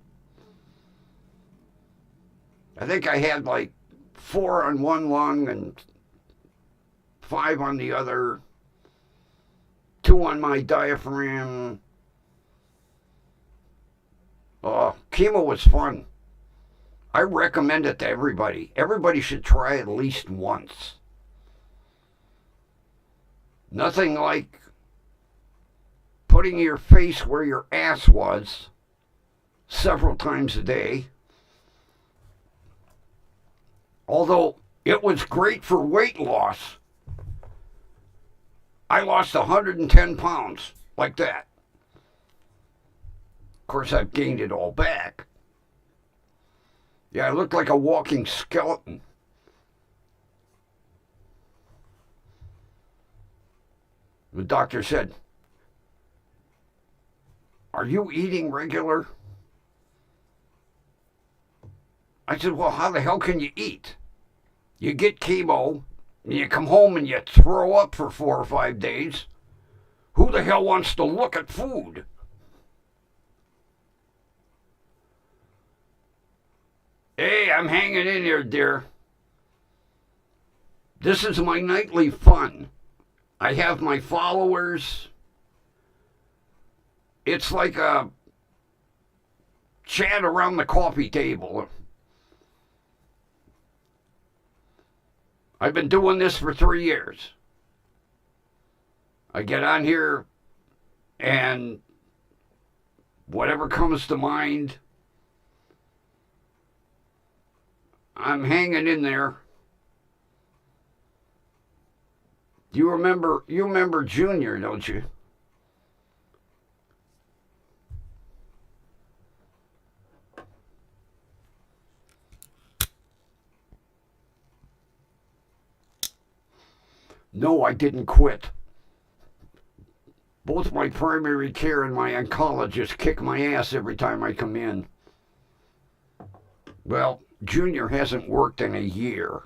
I think I had like 4 on one lung and 5 on the other, 2 on my diaphragm. Chemo was fun. I recommend it to everybody. Everybody should try it at least once. Nothing like putting your face where your ass was several times a day. Although it was great for weight loss. I lost 110 pounds like that. Of course, I've gained it all back. Yeah, I looked like a walking skeleton. The doctor said, "Are you eating regular?" I said, "Well, how the hell can you eat? You get chemo, and you come home and you throw up for 4 or 5 days. Who the hell wants to look at food?" Hey, I'm hanging in here, dear. This is my nightly fun. I have my followers. It's like a chat around the coffee table. I've been doing this for 3 years. I get on here and whatever comes to mind, I'm hanging in there. You remember Junior, don't you? No, I didn't quit. Both my primary care and my oncologist kick my ass every time I come in. Well, Junior hasn't worked in a year.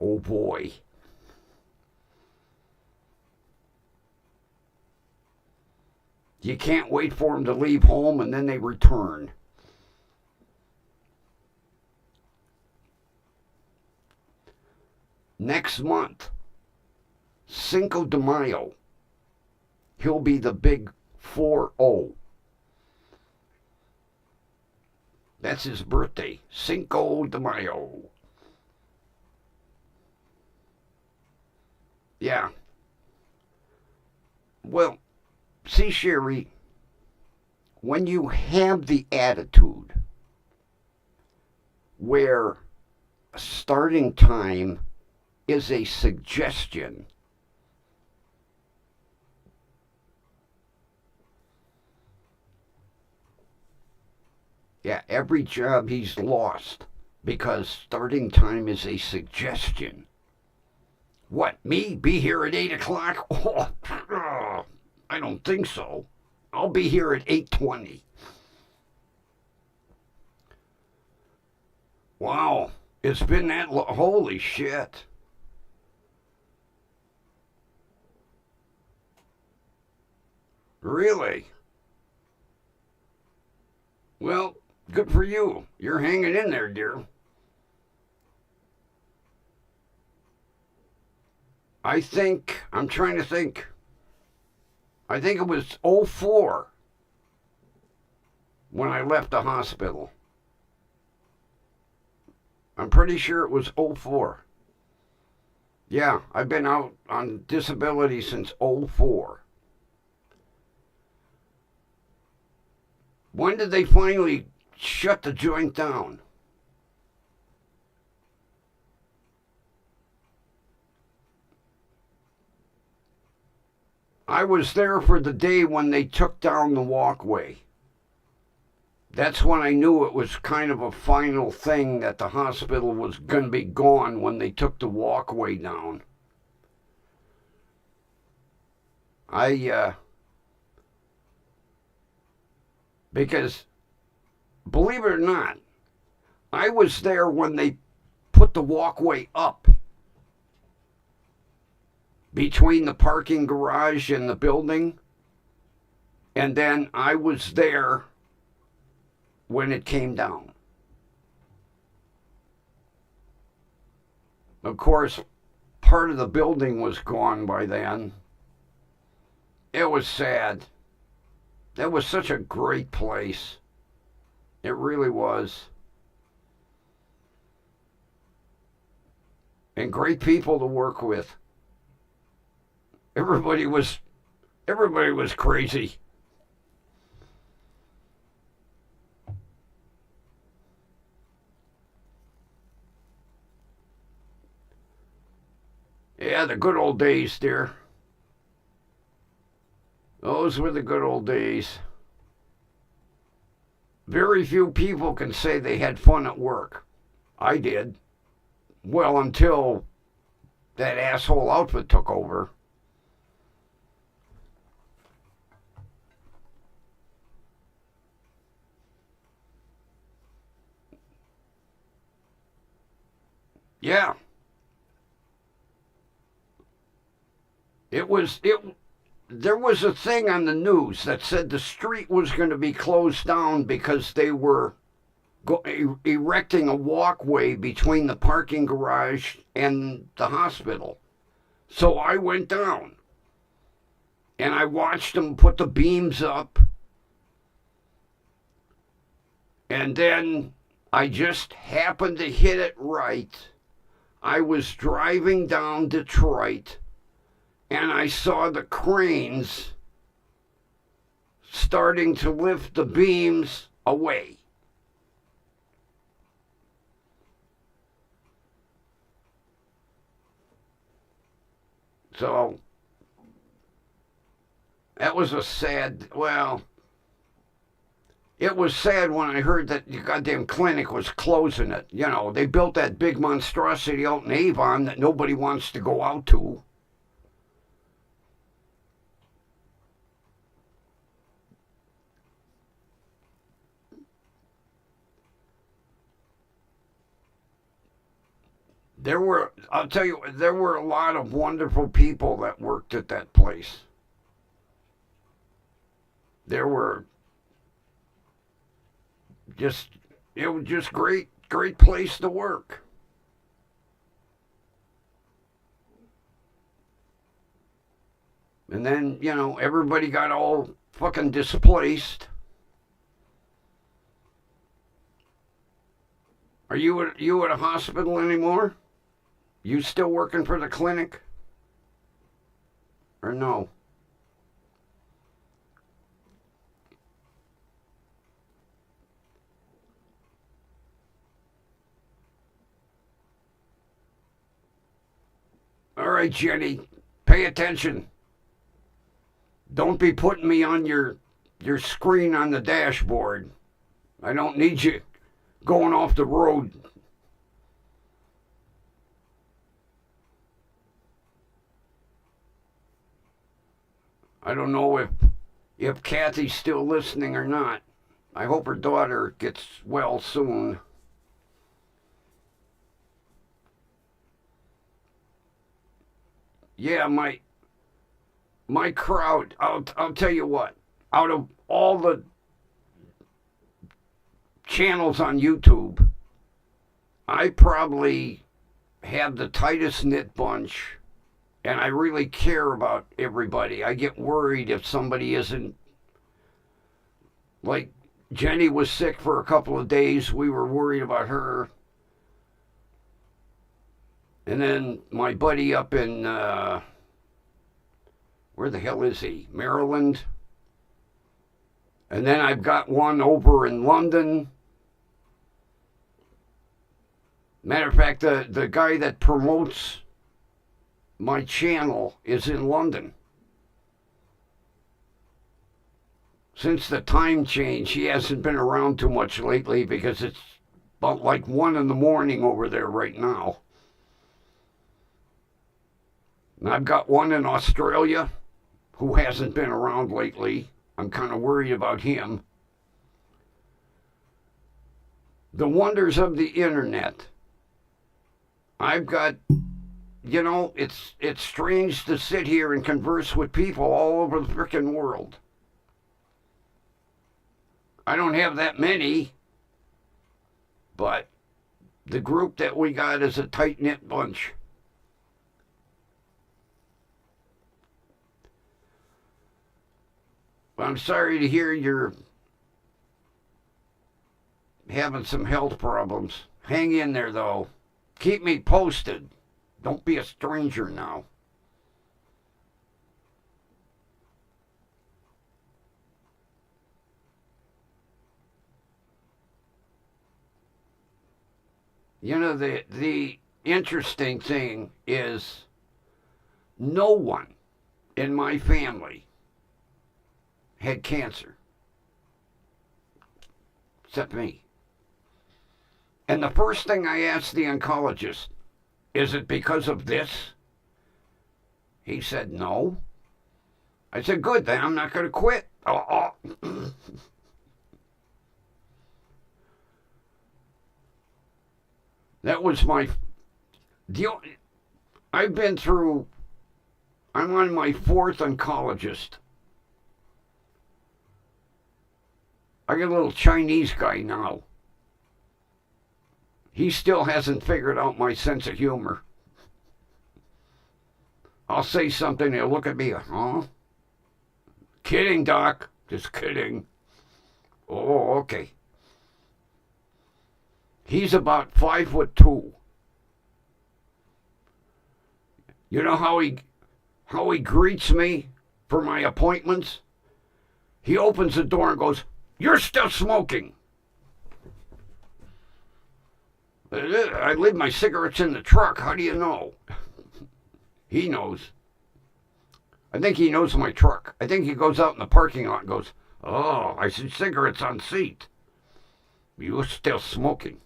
Oh boy. You can't wait for them to leave home and then they return. Next month, Cinco de Mayo, he'll be the big 4-0. That's his birthday, Cinco de Mayo. Yeah. Well, see, Sherry, when you have the attitude where starting time is a suggestion, yeah, every job he's lost because starting time is a suggestion. What, me? Be here at 8 o'clock? Oh, I don't think so. I'll be here at 8:20. Wow, it's been that holy shit. Really? Well, good for you. You're hanging in there, dear. I'm trying to think. I think it was '04 when I left the hospital. I'm pretty sure it was '04. Yeah, I've been out on disability since '04. When did they finally shut the joint down? I was there for the day when they took down the walkway. That's when I knew it was kind of a final thing that the hospital was going to be gone when they took the walkway down. Because, believe it or not, I was there when they put the walkway up between the parking garage and the building. And then I was there when it came down. Of course, part of the building was gone by then. It was sad. That was such a great place. It really was. And great people to work with. Everybody was crazy. Yeah, the good old days, dear. Those were the good old days. Very few people can say they had fun at work. I did. Well, until that asshole outfit took over. Yeah. There was a thing on the news that said the street was going to be closed down because they were erecting a walkway between the parking garage and the hospital. So I went down and I watched them put the beams up. And then I just happened to hit it right. I was driving down Detroit and I saw the cranes starting to lift the beams away. So that was a sad, well, it was sad when I heard that the goddamn clinic was closing it. You know, they built that big monstrosity out in Avon that nobody wants to go out to. I'll tell you, there were a lot of wonderful people that worked at that place. There were it was just great place to work. And then, you know, everybody got all fucking displaced. Are you at a hospital anymore? You still working for the clinic? Or no? All right, Jenny, pay attention. Don't be putting me on your screen on the dashboard. I don't need you going off the road. I don't know if Kathy's still listening or not. I hope her daughter gets well soon. Yeah, my crowd, I'll tell you what, out of all the channels on YouTube, I probably have the tightest knit bunch, and I really care about everybody. I get worried if somebody isn't, like, Jenny was sick for a couple of days. We were worried about her. And then my buddy up in, where the hell is he? Maryland. And then I've got one over in London. Matter of fact, the guy that promotes my channel is in London. Since the time change, he hasn't been around too much lately because it's about like 1 in the morning over there right now. And I've got one in Australia who hasn't been around lately. I'm kind of worried about him. The wonders of the internet. I've got, it's strange to sit here and converse with people all over the frickin' world. I don't have that many, but the group that we got is a tight-knit bunch. I'm sorry to hear you're having some health problems. Hang in there, though. Keep me posted. Don't be a stranger now. The interesting thing is no one in my family had cancer except me. And the first thing I asked the oncologist, is it because of this? He said no. I said, good, then I'm not going to quit. That was I've been through, I'm on my 4th oncologist. I got a little Chinese guy now. He still hasn't figured out my sense of humor. I'll say something, he'll look at me, huh? Kidding, Doc. Just kidding. Oh, okay. He's about 5'2". You know how he greets me for my appointments? He opens the door and goes, "You're still smoking." I leave my cigarettes in the truck. How do you know? He knows. I think he knows my truck. I think he goes out in the parking lot and goes, "Oh, I see cigarettes on seat. You're still smoking."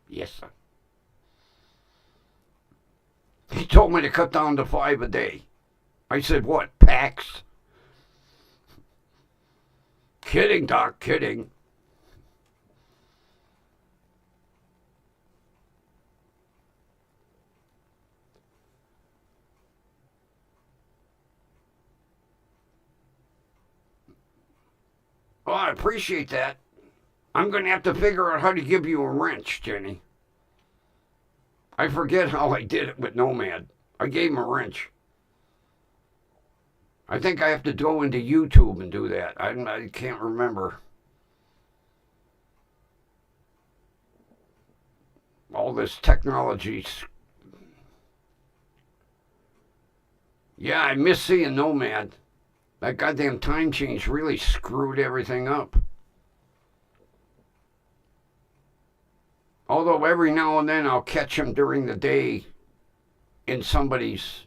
Yes, sir. He told me to cut down to 5 a day. I said, what, packs? Kidding, Doc, kidding. Oh, I appreciate that. I'm going to have to figure out how to give you a wrench, Jenny. I forget how I did it with Nomad. I gave him a wrench. I think I have to go into YouTube and do that. I can't remember. All this technology. Yeah, I miss seeing Nomad. That goddamn time change really screwed everything up. Although every now and then I'll catch him during the day in somebody's,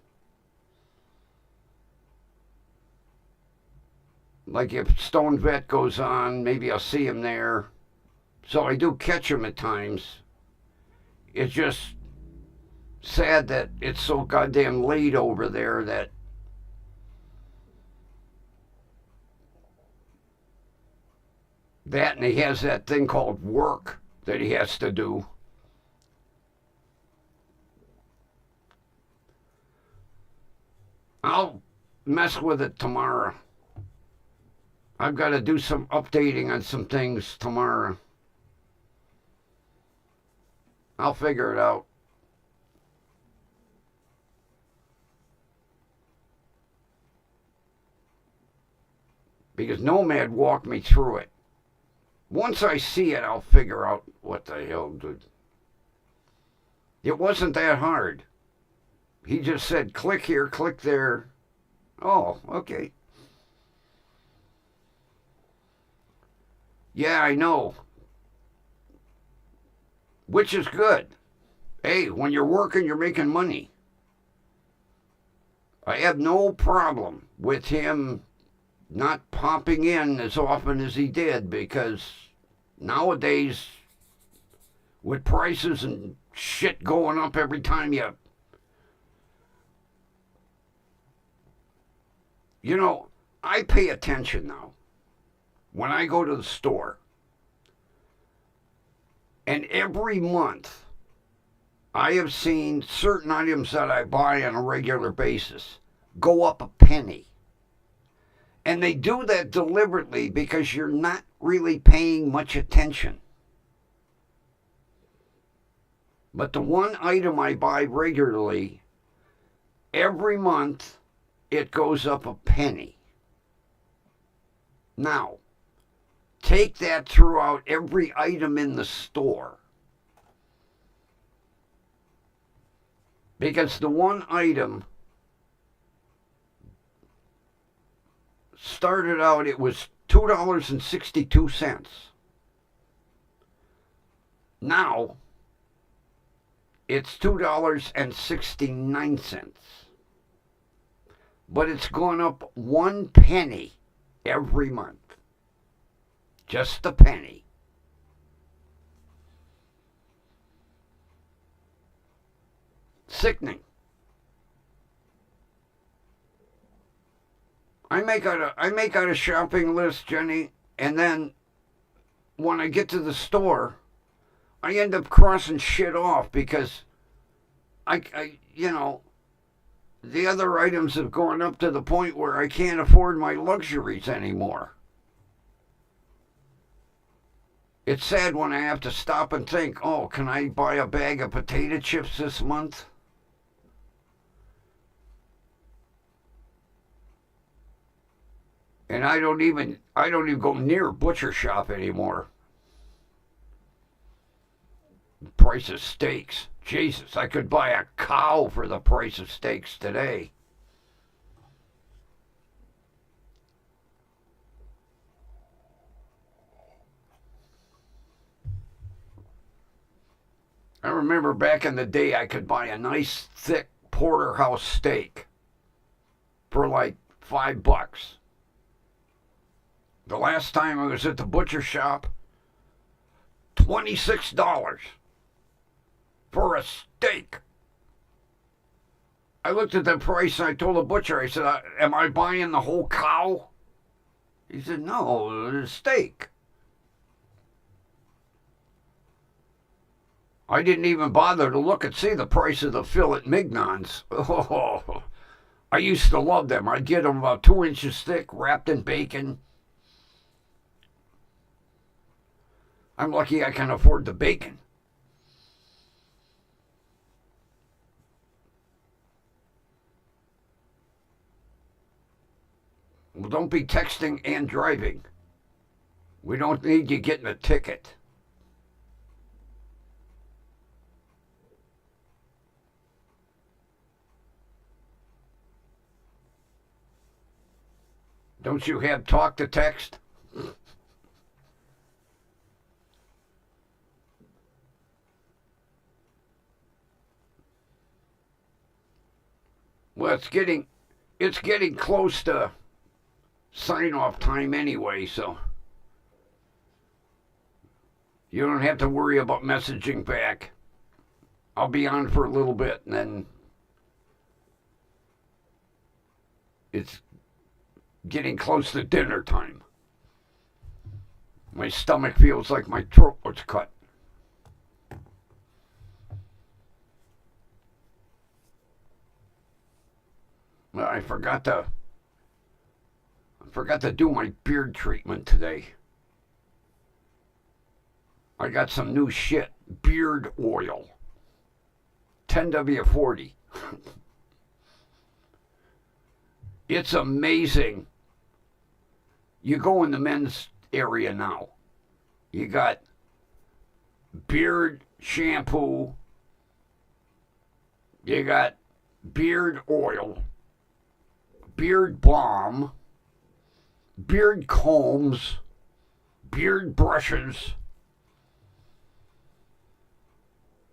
like if Stone Vet goes on, maybe I'll see him there. So I do catch him at times. It's just sad that it's so goddamn late over there that and he has that thing called work that he has to do. I'll mess with it tomorrow. I've got to do some updating on some things tomorrow. I'll figure it out. Because Nomad walked me through it. Once I see it, I'll figure out what the hell, dude. It wasn't that hard. He just said, click here, click there. Oh, okay. Yeah, I know. Which is good. Hey, when you're working, you're making money. I have no problem with him not popping in as often as he did, because nowadays, with prices and shit going up every time you know, I pay attention now when I go to the store. And every month, I have seen certain items that I buy on a regular basis go up a penny. And they do that deliberately because you're not really paying much attention. But the one item I buy regularly, every month, it goes up a penny. Now, take that throughout every item in the store. Because the one item started out, it was $2.62. Now, it's $2.69. But it's gone up 1 penny every month. Just a penny. Sickening. I make out a shopping list, Jenny, and then when I get to the store, I end up crossing shit off because the other items have gone up to the point where I can't afford my luxuries anymore. It's sad when I have to stop and think, oh, can I buy a bag of potato chips this month? And I don't even go near butcher shop anymore. The price of steaks. Jesus, I could buy a cow for the price of steaks today. I remember back in the day I could buy a nice thick porterhouse steak for like $5. The last time I was at the butcher shop, $26 for a steak. I looked at the price and I told the butcher, I said, am I buying the whole cow? He said, no, the steak. I didn't even bother to look and see the price of the fillet mignons. Oh, I used to love them. I'd get them about 2 inches thick, wrapped in bacon. I'm lucky I can afford the bacon. Well, don't be texting and driving. We don't need you getting a ticket. Don't you have talk to text? Well, it's getting close to sign off time anyway, so you don't have to worry about messaging back. I'll be on for a little bit and then it's getting close to dinner time. My stomach feels like my throat was cut. I forgot to do my beard treatment today. I got some new shit, beard oil. 10W40. It's amazing. You go in the men's area now. You got beard shampoo. You got beard oil, beard balm, beard combs, beard brushes.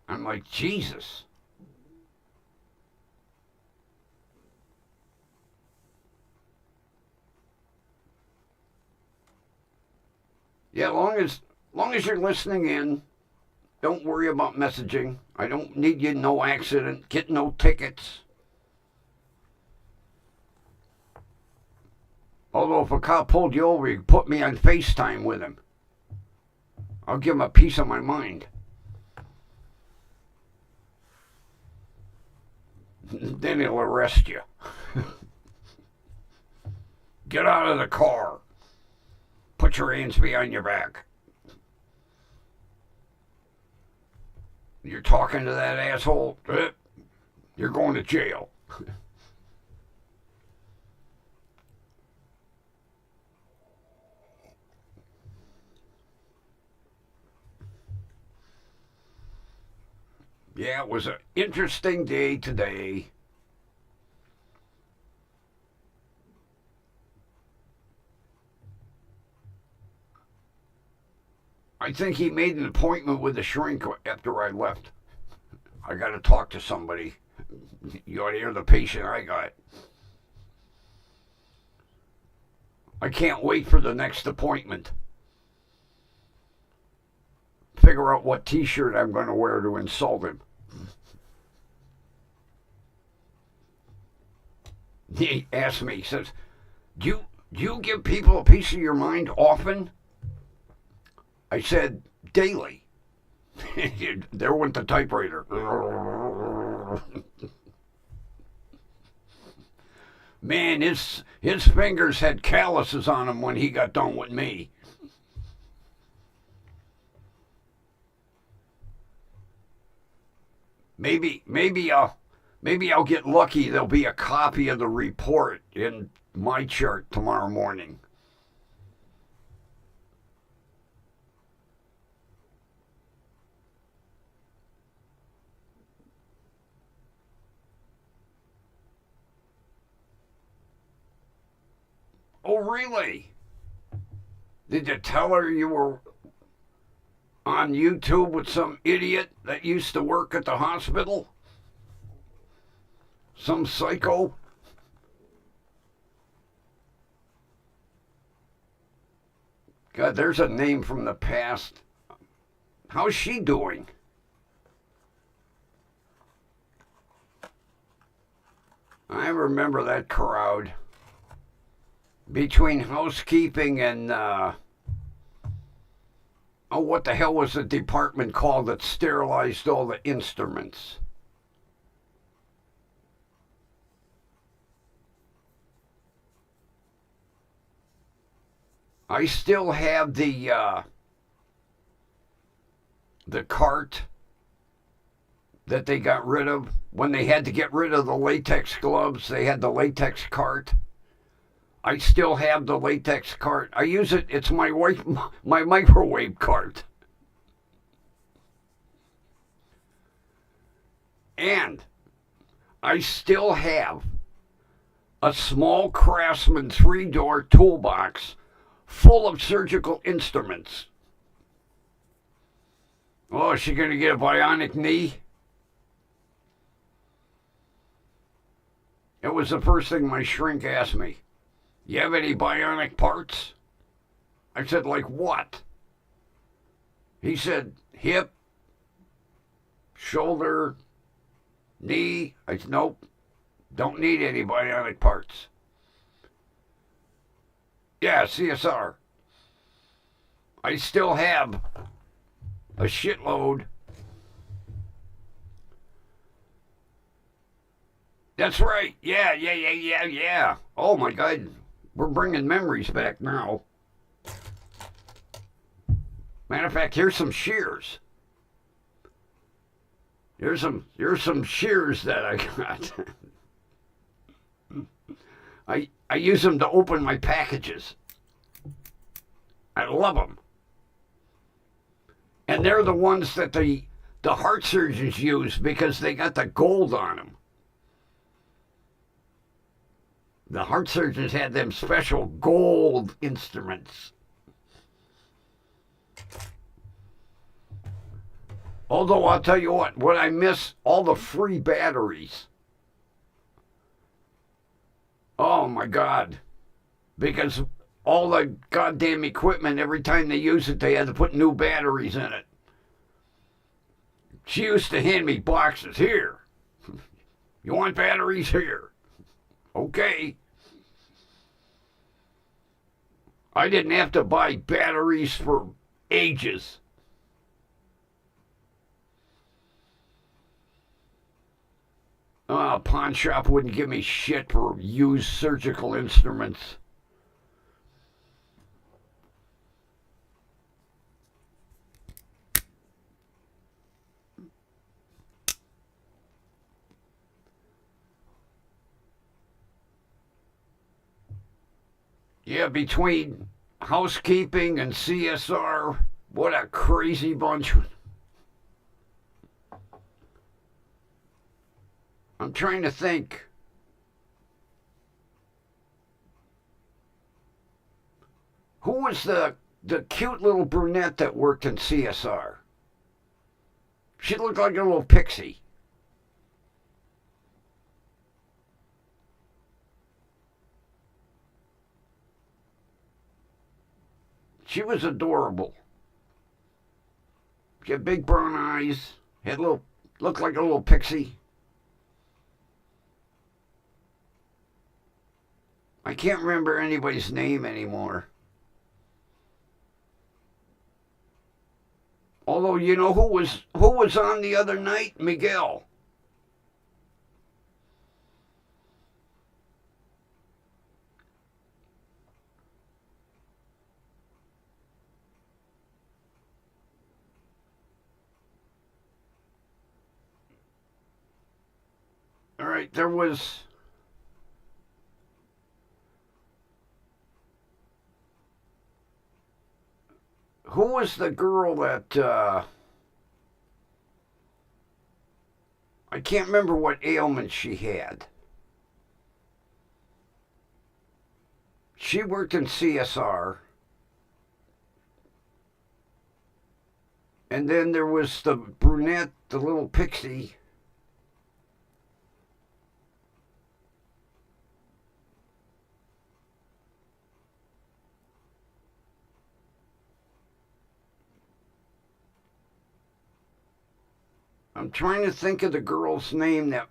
I'm like, Jesus. Yeah, long as you're listening in, don't worry about messaging. I don't need you no accident, get no tickets. Although if a cop pulled you over, you put me on FaceTime with him. I'll give him a piece of my mind. Then he'll arrest you. Get out of the car. Put your hands behind your back. You're talking to that asshole, you're going to jail. Yeah, it was an interesting day today. I think he made an appointment with the shrink after I left. I got to talk to somebody. You ought to hear the patient I got. I can't wait for the next appointment. Figure out what t-shirt I'm going to wear to insult him. He asked me, he says, do you give people a piece of your mind often? I said, daily. There went the typewriter. Man, his fingers had calluses on them when he got done with me. Maybe I'll get lucky. There'll be a copy of the report in my chart tomorrow morning. Oh, really? Did you tell her you were on YouTube with some idiot that used to work at the hospital? Some psycho? God, there's a name from the past. How's she doing? I remember that crowd. Between housekeeping and, what the hell was the department called that sterilized all the instruments? I still have the cart that they got rid of when they had to get rid of the latex gloves. They had the latex cart. I still have the latex cart. I use it. It's my microwave cart. And I still have a small Craftsman 3-door toolbox full of surgical instruments. Oh, is she going to get a bionic knee? It was the first thing my shrink asked me. You have any bionic parts? I said, like what? He said, hip, shoulder, knee. I said, nope, don't need any bionic parts. Yeah, CSR. I still have a shitload. That's right. Yeah. Oh my God. We're bringing memories back now. Matter of fact, here's some shears. Here's some shears that I got. I use them to open my packages. I love them. And they're the ones that the heart surgeons use because they got the gold on them. The heart surgeons had them special gold instruments. Although I'll tell you what I miss, all the free batteries. Oh my God. Because all the goddamn equipment, every time they use it, they had to put new batteries in it. She used to hand me boxes. Here. You want batteries? Here. Okay. I didn't have to buy batteries for ages. A pawn shop wouldn't give me shit for used surgical instruments. Yeah, between housekeeping and CSR, what a crazy bunch. I'm trying to think. Who was the cute little brunette that worked in CSR? She looked like a little pixie. She was adorable. She had big brown eyes, looked like a little pixie. I can't remember anybody's name anymore. Although, you know who was on the other night? Miguel. All right, there was... Who was the girl that... I can't remember what ailment she had. She worked in CSR. And then there was the brunette, the little pixie. I'm trying to think of the girl's name that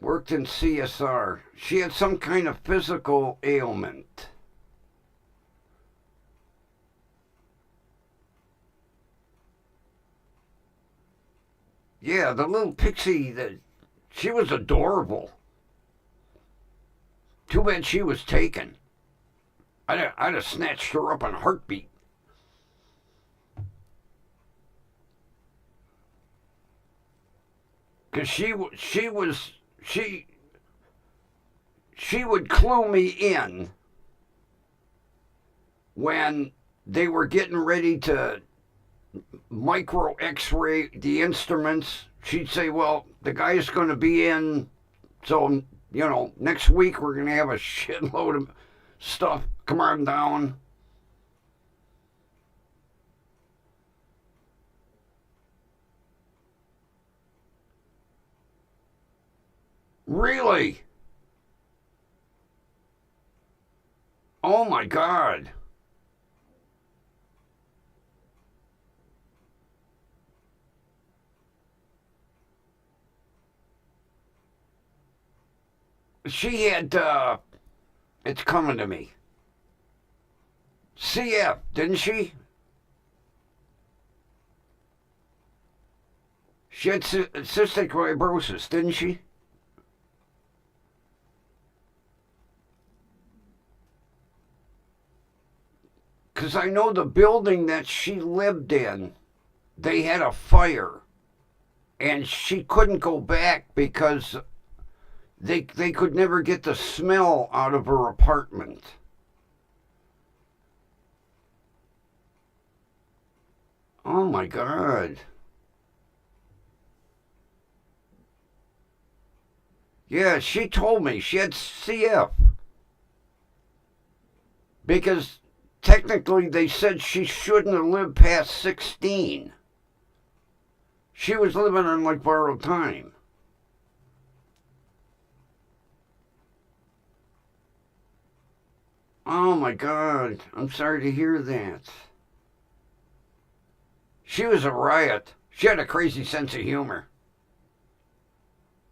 worked in CSR. She had some kind of physical ailment. Yeah, the little pixie, she was adorable. Too bad she was taken. I'd have snatched her up in a heartbeat. Because she would clue me in when they were getting ready to micro x-ray the instruments. She'd say, well, the guy's going to be in, so, next week we're going to have a shitload of stuff. Come on down. Really? Oh my God. She had, it's coming to me. CF, didn't she? She had cystic fibrosis, didn't she? Because I know the building that she lived in, they had a fire. And she couldn't go back because they could never get the smell out of her apartment. Oh my God. Yeah, she told me she had CF because technically they said she shouldn't have lived past 16. She was living on like borrowed time. Oh my God. I'm sorry to hear that. She was a riot. She had a crazy sense of humor.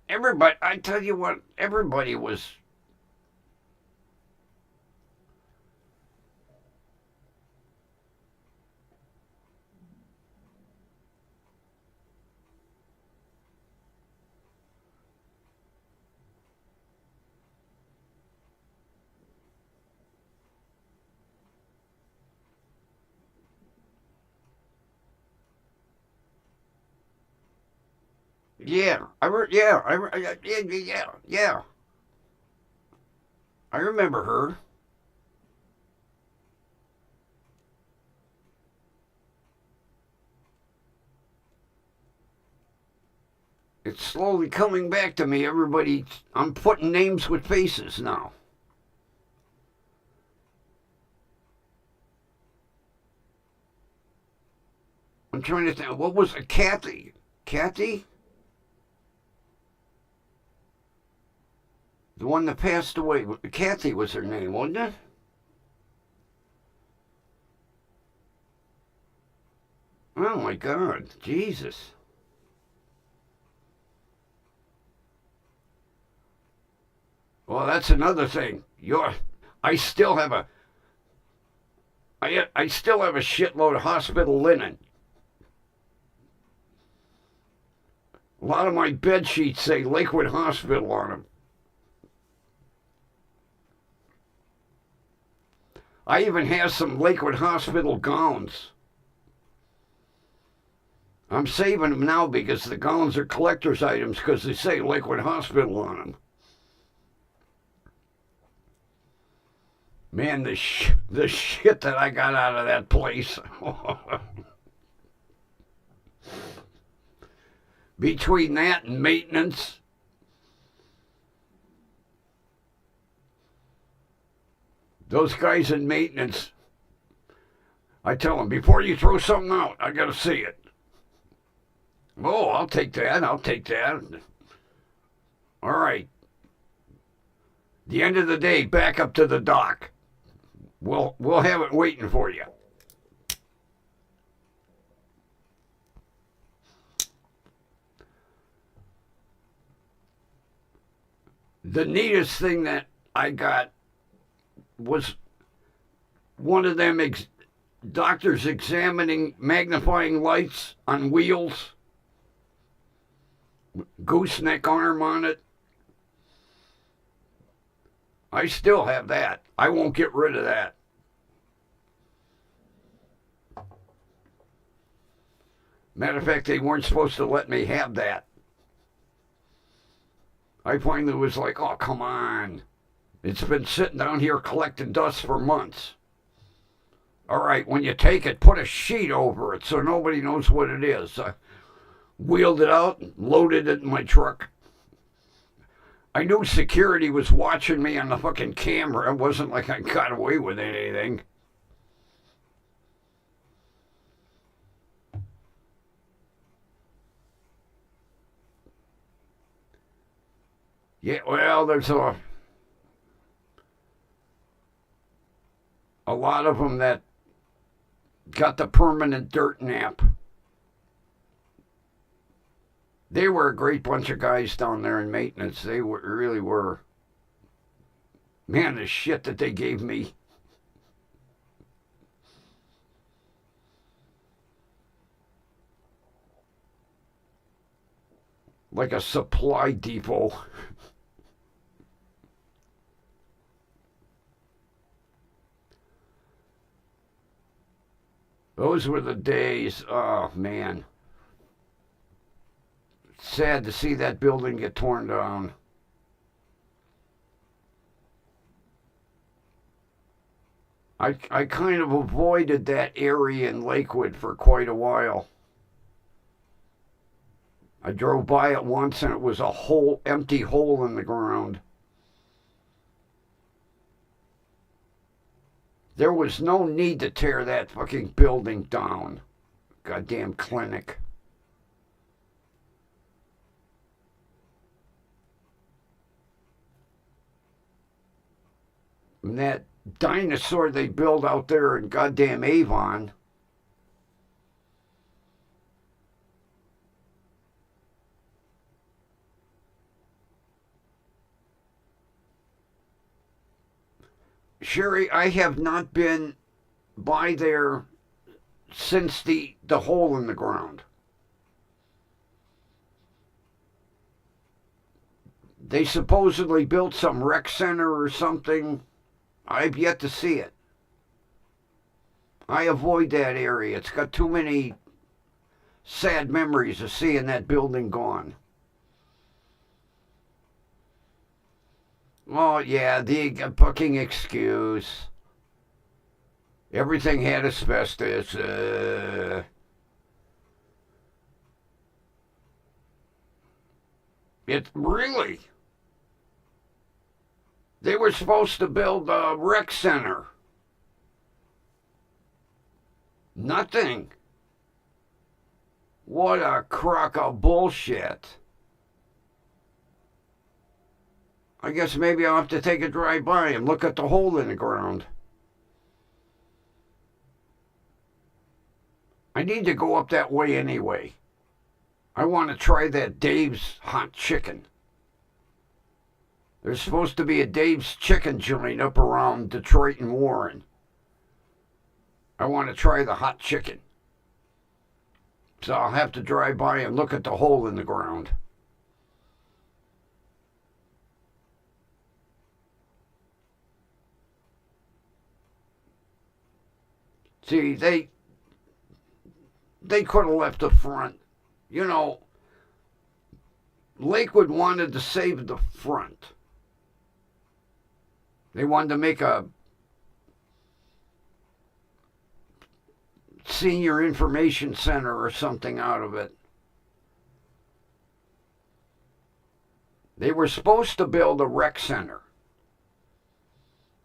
Everybody, I tell you what, everybody was. Yeah, yeah. I remember her. It's slowly coming back to me. Everybody, I'm putting names with faces now. I'm trying to think. What was it? Kathy? Kathy? The one that passed away. Kathy was her name, wasn't it? Oh my God. Jesus. Well, that's another thing. I still have a, I still have a shitload of hospital linen. A lot of my bed sheets say Lakewood Hospital on them. I even have some Lakewood Hospital gowns. I'm saving them now because the gowns are collector's items because they say Lakewood Hospital on them. Man, the shit that I got out of that place. Between that and maintenance, those guys in maintenance, I tell them, before you throw something out, I got to see it. Oh, I'll take that. I'll take that. All right. The end of the day, back up to the dock. We'll have it waiting for you. The neatest thing that I got was one of them doctors examining magnifying lights on wheels, gooseneck arm on it. I still have that. I won't get rid of that. Matter of fact, they weren't supposed to let me have that. I finally was like, oh, come on. It's been sitting down here collecting dust for months. All right, when you take it, put a sheet over it so nobody knows what it is. I wheeled it out, loaded it in my truck. I knew security was watching me on the fucking camera. It wasn't like I got away with anything. Yeah, well, there's a lot of them that got the permanent dirt nap. They were a great bunch of guys down there in maintenance. They really were. Man, the shit that they gave me. Like a supply depot. Those were the days. Oh, man. Sad to see that building get torn down. I kind of avoided that area in Lakewood for quite a while. I drove by it once and it was a whole empty hole in the ground. There was no need to tear that fucking building down. Goddamn clinic. And that dinosaur they built out there in goddamn Avon. Sherry, I have not been by there since the hole in the ground. They supposedly built some rec center or something. I've yet to see it. I avoid that area. It's got too many sad memories of seeing that building gone. Oh, yeah, the fucking excuse. Everything had asbestos. It really. They were supposed to build a rec center. Nothing. What a crock of bullshit. I guess maybe I'll have to take a drive by and look at the hole in the ground. I need to go up that way anyway. I want to try that Dave's hot chicken. There's supposed to be a Dave's chicken joint up around Detroit and Warren. I want to try the hot chicken. So I'll have to drive by and look at the hole in the ground. See, they could have left the front. You know, Lakewood wanted to save the front. They wanted to make a senior information center or something out of it. They were supposed to build a rec center.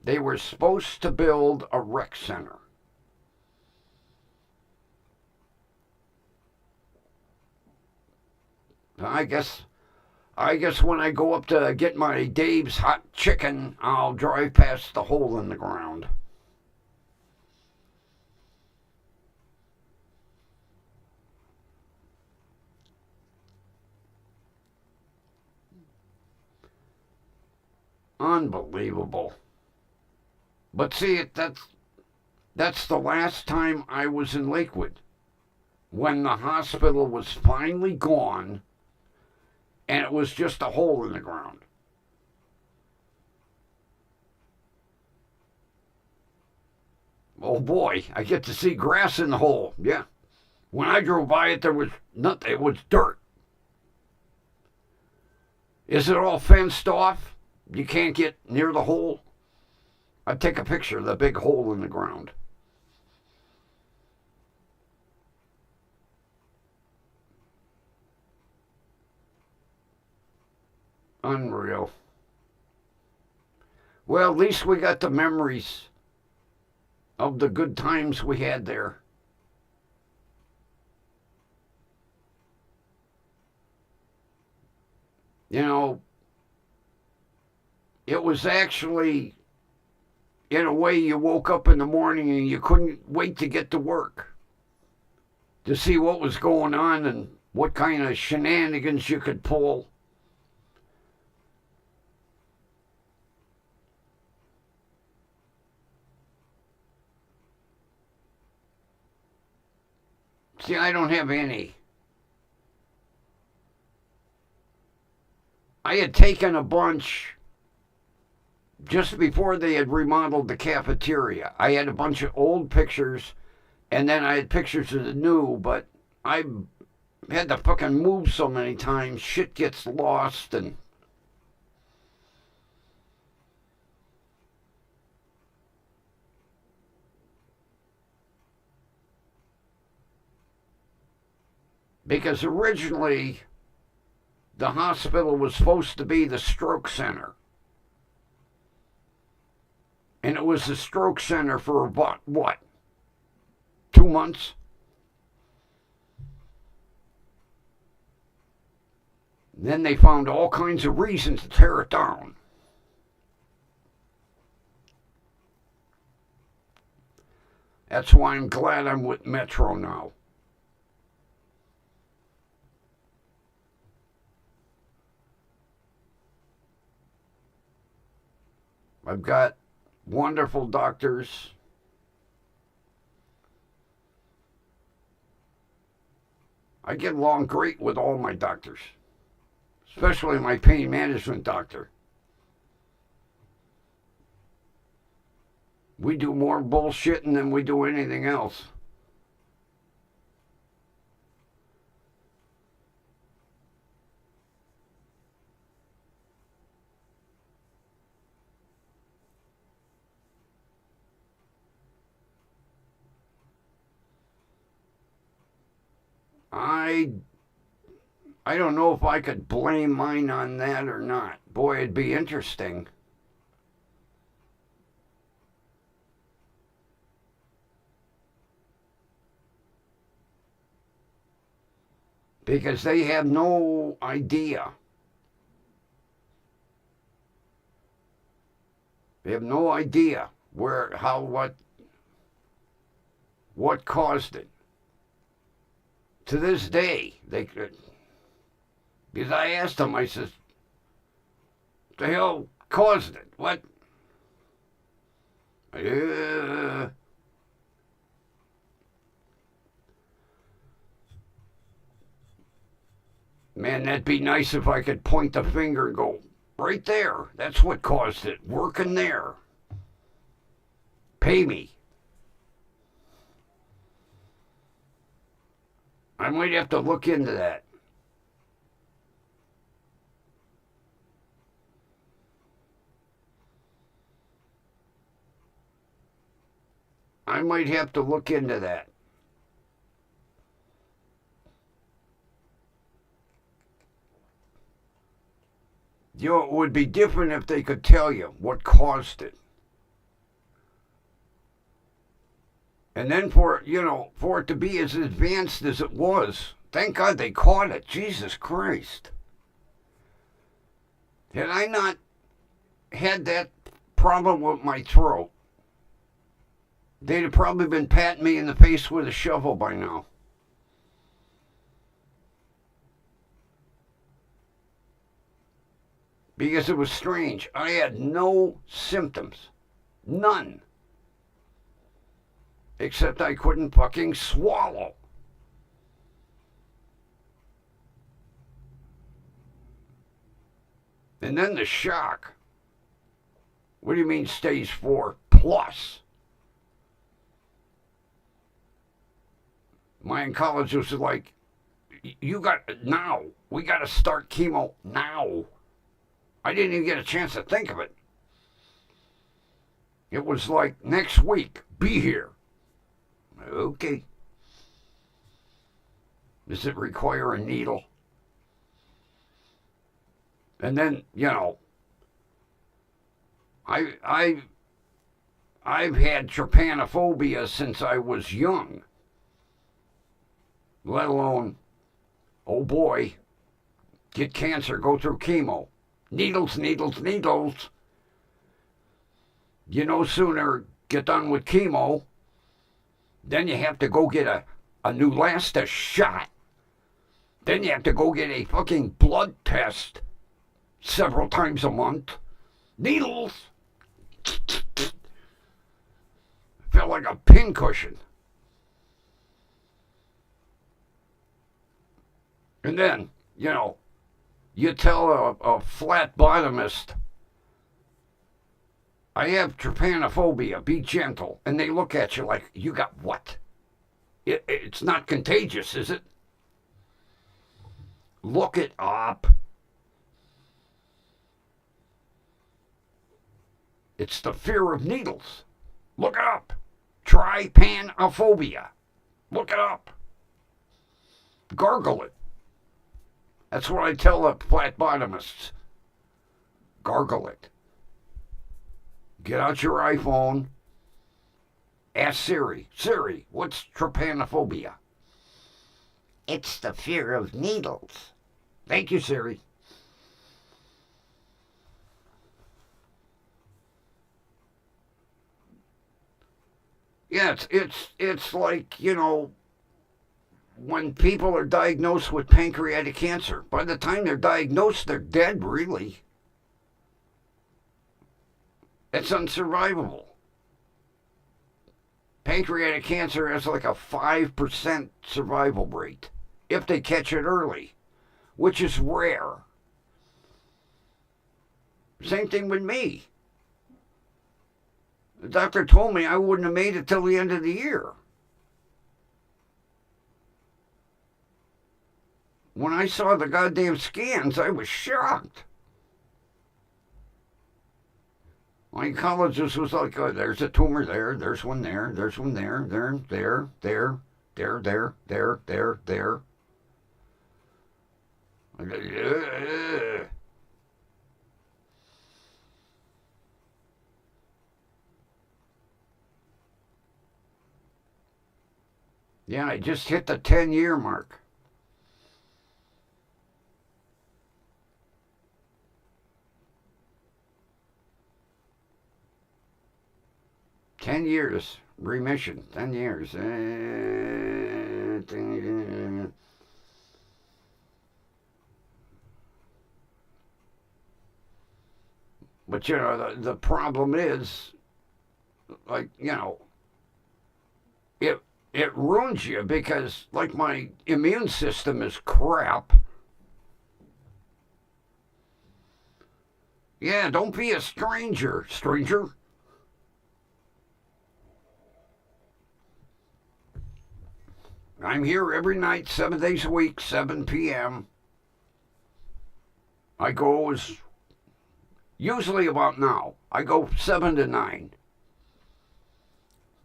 They were supposed to build a rec center. I guess when I go up to get my Dave's hot chicken, I'll drive past the hole in the ground. Unbelievable. But see, that's the last time I was in Lakewood. When the hospital was finally gone and it was just a hole in the ground. Oh boy, I get to see grass in the hole. Yeah. When I drove by it, there was nothing. It was dirt. Is it all fenced off? You can't get near the hole? I'd take a picture of the big hole in the ground. Unreal. Well, at least we got the memories of the good times we had there. You know, it was actually, in a way, you woke up in the morning and you couldn't wait to get to work to see what was going on and what kind of shenanigans you could pull. See, I don't have any. I had taken a bunch just before they had remodeled the cafeteria. I had a bunch of old pictures, and then I had pictures of the new, but I had to fucking move so many times, shit gets lost, and Because originally the hospital was supposed to be the stroke center. And it was the stroke center for about, what, 2 months? Then they found all kinds of reasons to tear it down. That's why I'm glad I'm with Metro now. I've got wonderful doctors. I get along great with all my doctors, especially my pain management doctor. We do more bullshitting than we do anything else. I don't know if I could blame mine on that or not. Boy, it'd be interesting. Because they have no idea. They have no idea where, how, what caused it. To this day, they could. Because I asked them, I said, "The hell caused it? What?" Man, that'd be nice if I could point the finger and go, right there. That's what caused it. Working there. Pay me. I might have to look into that. I might have to look into that. You know, it would be different if they could tell you what caused it. And then for it to be as advanced as it was, thank God they caught it. Jesus Christ. Had I not had that problem with my throat, they'd have probably been patting me in the face with a shovel by now. Because it was strange. I had no symptoms. None. Except I couldn't fucking swallow. And then the shock. What do you mean stage 4 plus? My oncologist was like, you got, now. We got to start chemo now. I didn't even get a chance to think of it. It was like, next week, be here. Okay. Does it require a needle? And then, I've had trypanophobia since I was young. Let alone, oh boy, get cancer, go through chemo. Needles, needles, needles. You no sooner get done with chemo, then you have to go get a Neulasta shot. Then you have to go get a fucking blood test several times a month. Needles. Felt like a pincushion. And then, you tell a flat-bottomist, I have trypanophobia, be gentle. And they look at you like, you got what? It's not contagious, is it? Look it up. It's the fear of needles. Look it up. Trypanophobia. Look it up. Gargle it. That's what I tell the flat bottomists. Gargle it. Get out your iPhone. Ask Siri. Siri, what's trypanophobia? It's the fear of needles. Thank you, Siri. Yeah, it's like, when people are diagnosed with pancreatic cancer. By the time they're diagnosed, they're dead, really. It's unsurvivable. Pancreatic cancer has like a 5% survival rate if they catch it early, which is rare. Same thing with me. The doctor told me I wouldn't have made it till the end of the year. When I saw the goddamn scans, I was shocked. My oncologist was like, oh, there's a tumor there, there's one there, there's one there, there. Yeah, I just hit the 10-year mark. 10 years remission. 10 years. But the problem is, like, it ruins you because, like, my immune system is crap. Yeah, don't be a stranger, stranger. I'm here every night, 7 days a week, 7 p.m. I go usually about now. I go 7 to 9.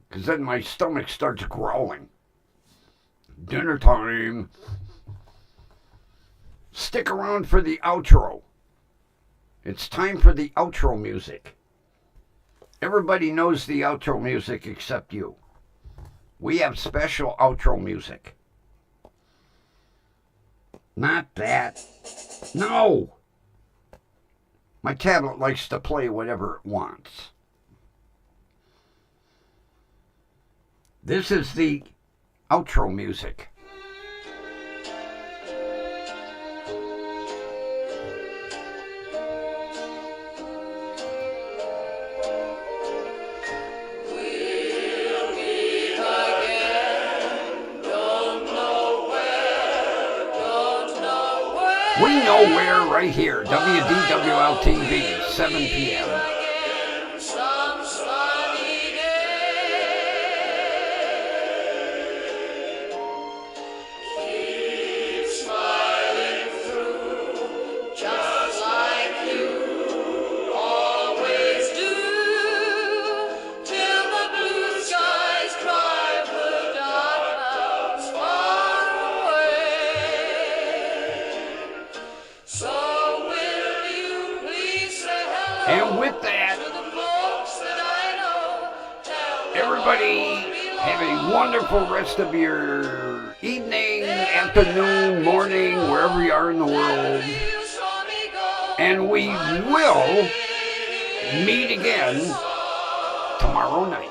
Because then my stomach starts growling. Dinner time. Stick around for the outro. It's time for the outro music. Everybody knows the outro music except you. We have special outro music. Not that. No! My tablet likes to play whatever it wants. This is the outro music. We know where, right here, WDWL TV, 7 p.m. And with that, everybody have a wonderful rest of your evening, afternoon, morning, wherever you are in the world. And we will meet again tomorrow night.